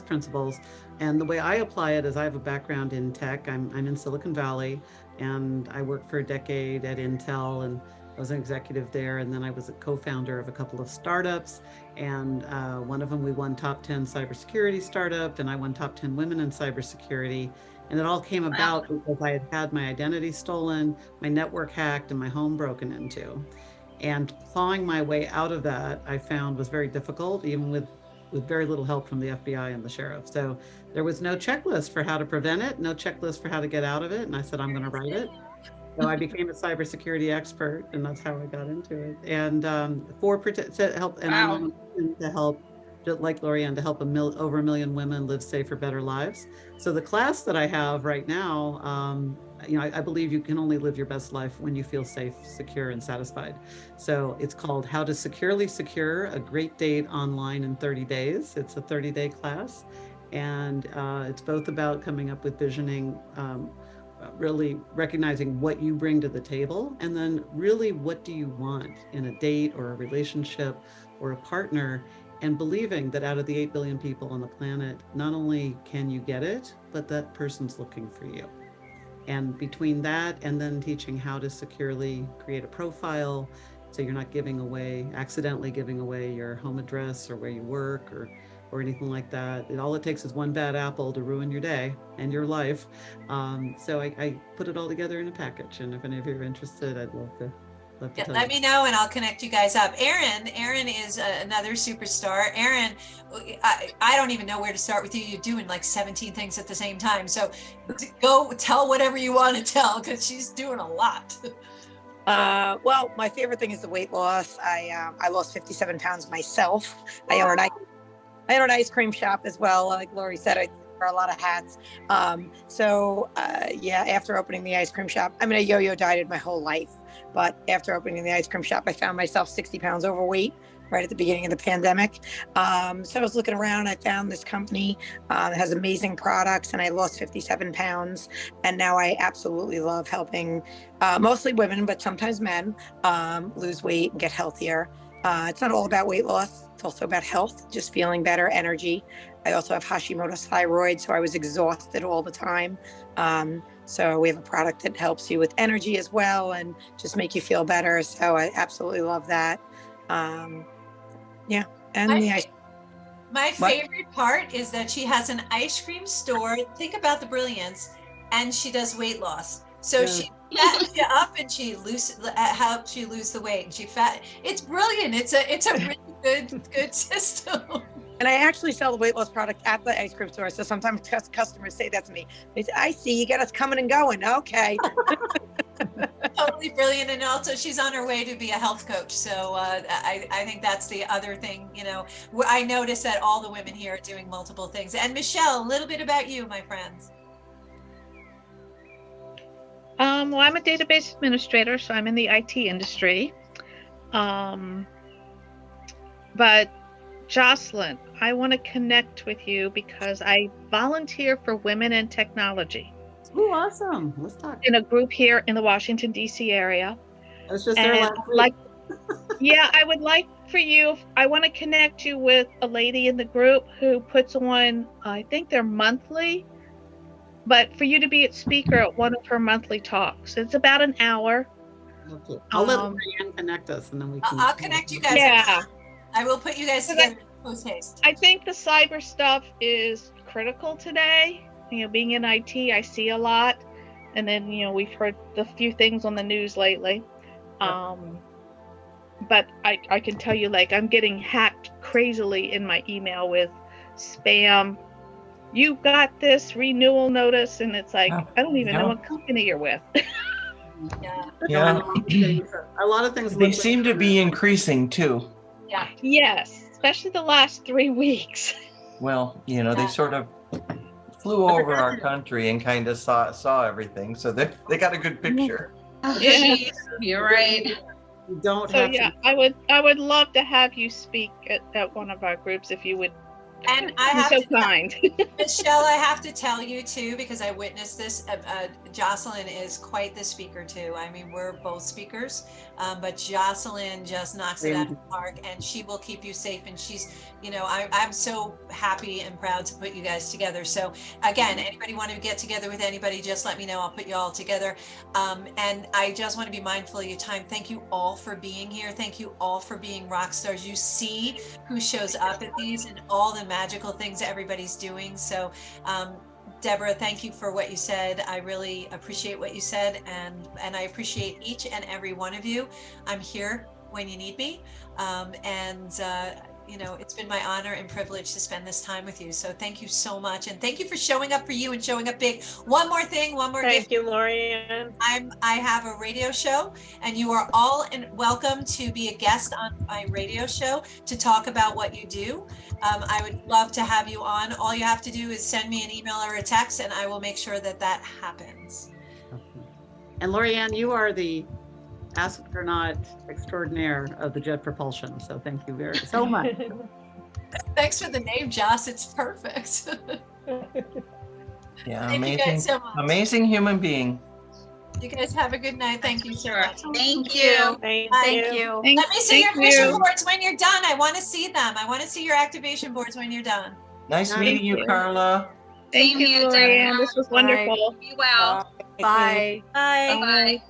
principles. And the way I apply it is I have a background in tech. I'm in Silicon Valley, and I worked for a decade at Intel, and I was an executive there. And then I was a co-founder of a couple of startups, and one of them we won top 10 cybersecurity startup, and I won top 10 women in cybersecurity. And it all came about because I had had my identity stolen, my network hacked, and my home broken into. And clawing my way out of that, I found was very difficult, even with very little help from the FBI and the sheriff. So there was no checklist for how to prevent it, no checklist for how to get out of it. And I said, I'm going to write it. So I became a cybersecurity expert, and that's how I got into it. And to help, and Wow. I'm to help, just like Lorianne, to help over 1 million women live safer, better lives. So the class that I have right now, I believe you can only live your best life when you feel safe, secure, and satisfied. So it's called How to Securely Secure a Great Date Online in 30 Days. It's a 30-day class. And it's both about coming up with visioning, really recognizing what you bring to the table, and then really what do you want in a date or a relationship or a partner, and believing that out of the 8 billion people on the planet, not only can you get it, but that person's looking for you. And between that and then teaching how to securely create a profile, so you're not accidentally giving away your home address or where you work or anything like that. All it takes is one bad apple to ruin your day and your life. So I put it all together in a package. And if any of you are interested, I'd love to Yeah, let me know and I'll connect you guys up. Erin is another superstar. Erin, I don't even know where to start with you. You're doing like 17 things at the same time. So go tell whatever you want to tell, because she's doing a lot. Well, my favorite thing is the weight loss. I lost 57 pounds myself. I own an ice cream shop as well. Like Lori said, I wear a lot of hats. After opening the ice cream shop, I yo-yo dieted my whole life, but after opening the ice cream shop, I found myself 60 pounds overweight right at the beginning of the pandemic. So I was looking around, I found this company that has amazing products, and I lost 57 pounds. And now I absolutely love helping mostly women, but sometimes men lose weight and get healthier. It's not all about weight loss. It's also about health, just feeling better, energy. I also have Hashimoto's thyroid, so I was exhausted all the time. So we have a product that helps you with energy as well and just make you feel better. So I absolutely love that. My favorite part is that she has an ice cream store. Think about the brilliance, and she does weight loss. So she fats you up and she helps you lose the weight. And it's brilliant. It's a really good system. And I actually sell the weight loss product at the ice cream store. So sometimes customers say that to me. They say, I see you get us coming and going. Okay. Totally brilliant. And also she's on her way to be a health coach. So I think that's the other thing, you know, I noticed that all the women here are doing multiple things. And Michelle, a little bit about you, my friends. Well, I'm a database administrator, so I'm in the IT industry. But Jocelyn, I want to connect with you because I volunteer for Women in Technology. Oh, awesome. Let's talk. In a group here in the Washington, D.C. area. I was just there last like, week. yeah, I would like for you, I want to connect you with a lady in the group who puts on, I think they're monthly, but for you to be a speaker at one of her monthly talks. It's about an hour. Okay. I'll let Marianne connect us and then we can. I'll connect you guys. Yeah. I will put you guys together post haste. I think the cyber stuff is critical today. You know, being in IT, I see a lot. And then, you know, we've heard a few things on the news lately. But I can tell you, like, I'm getting hacked crazily in my email with spam. You got this renewal notice. And it's like, I don't even know what company you're with. Yeah. A lot of things. They seem to be increasing too. Yeah. Yes, especially the last 3 weeks. Well, you know, they sort of flew over our country and kind of saw everything, so they got a good picture. Oh, Yeah. geez, you're right. You don't So have yeah, to. I would love to have you speak at one of our groups if you would. And I be have so to kind. Michelle, I have to tell you too, because I witnessed this, Jocelyn is quite the speaker too. I mean, we're both speakers, but Jocelyn just knocks it out of the park, and she will keep you safe. And she's, you know, I'm so happy and proud to put you guys together. So again, anybody want to get together with anybody, just let me know. I'll put you all together. And I just want to be mindful of your time. Thank you all for being here. Thank you all for being rock stars. You see who shows up at these and all the magical things everybody's doing. So Deborah, thank you for what you said. I really appreciate what you said, and I appreciate each and every one of you. I'm here when you need me, you know, it's been my honor and privilege to spend this time with you. So thank you so much, and thank you for showing up for you and showing up big. One more thing, one more Thank gift. you, Lorianne. I have a radio show, and you are all welcome to be a guest on my radio show to talk about what you do. I would love to have you on. All you have to do is send me an email or a text, and I will make sure that that happens. And Lorianne, you are the astronaut extraordinaire of the Jet Propulsion. So thank you so much. Thanks for the name, Joss. It's perfect. Yeah, Thank you guys so much. Amazing human being. You guys have a good night. Thank you so much. Thank you. Thank you. Let me see your vision boards when you're done. I want to see them. I want to see your activation boards when you're done. Nice meeting you, Carla. Thank Same you, here, Lorianne. Deborah. This was wonderful. Be well. Bye. Bye.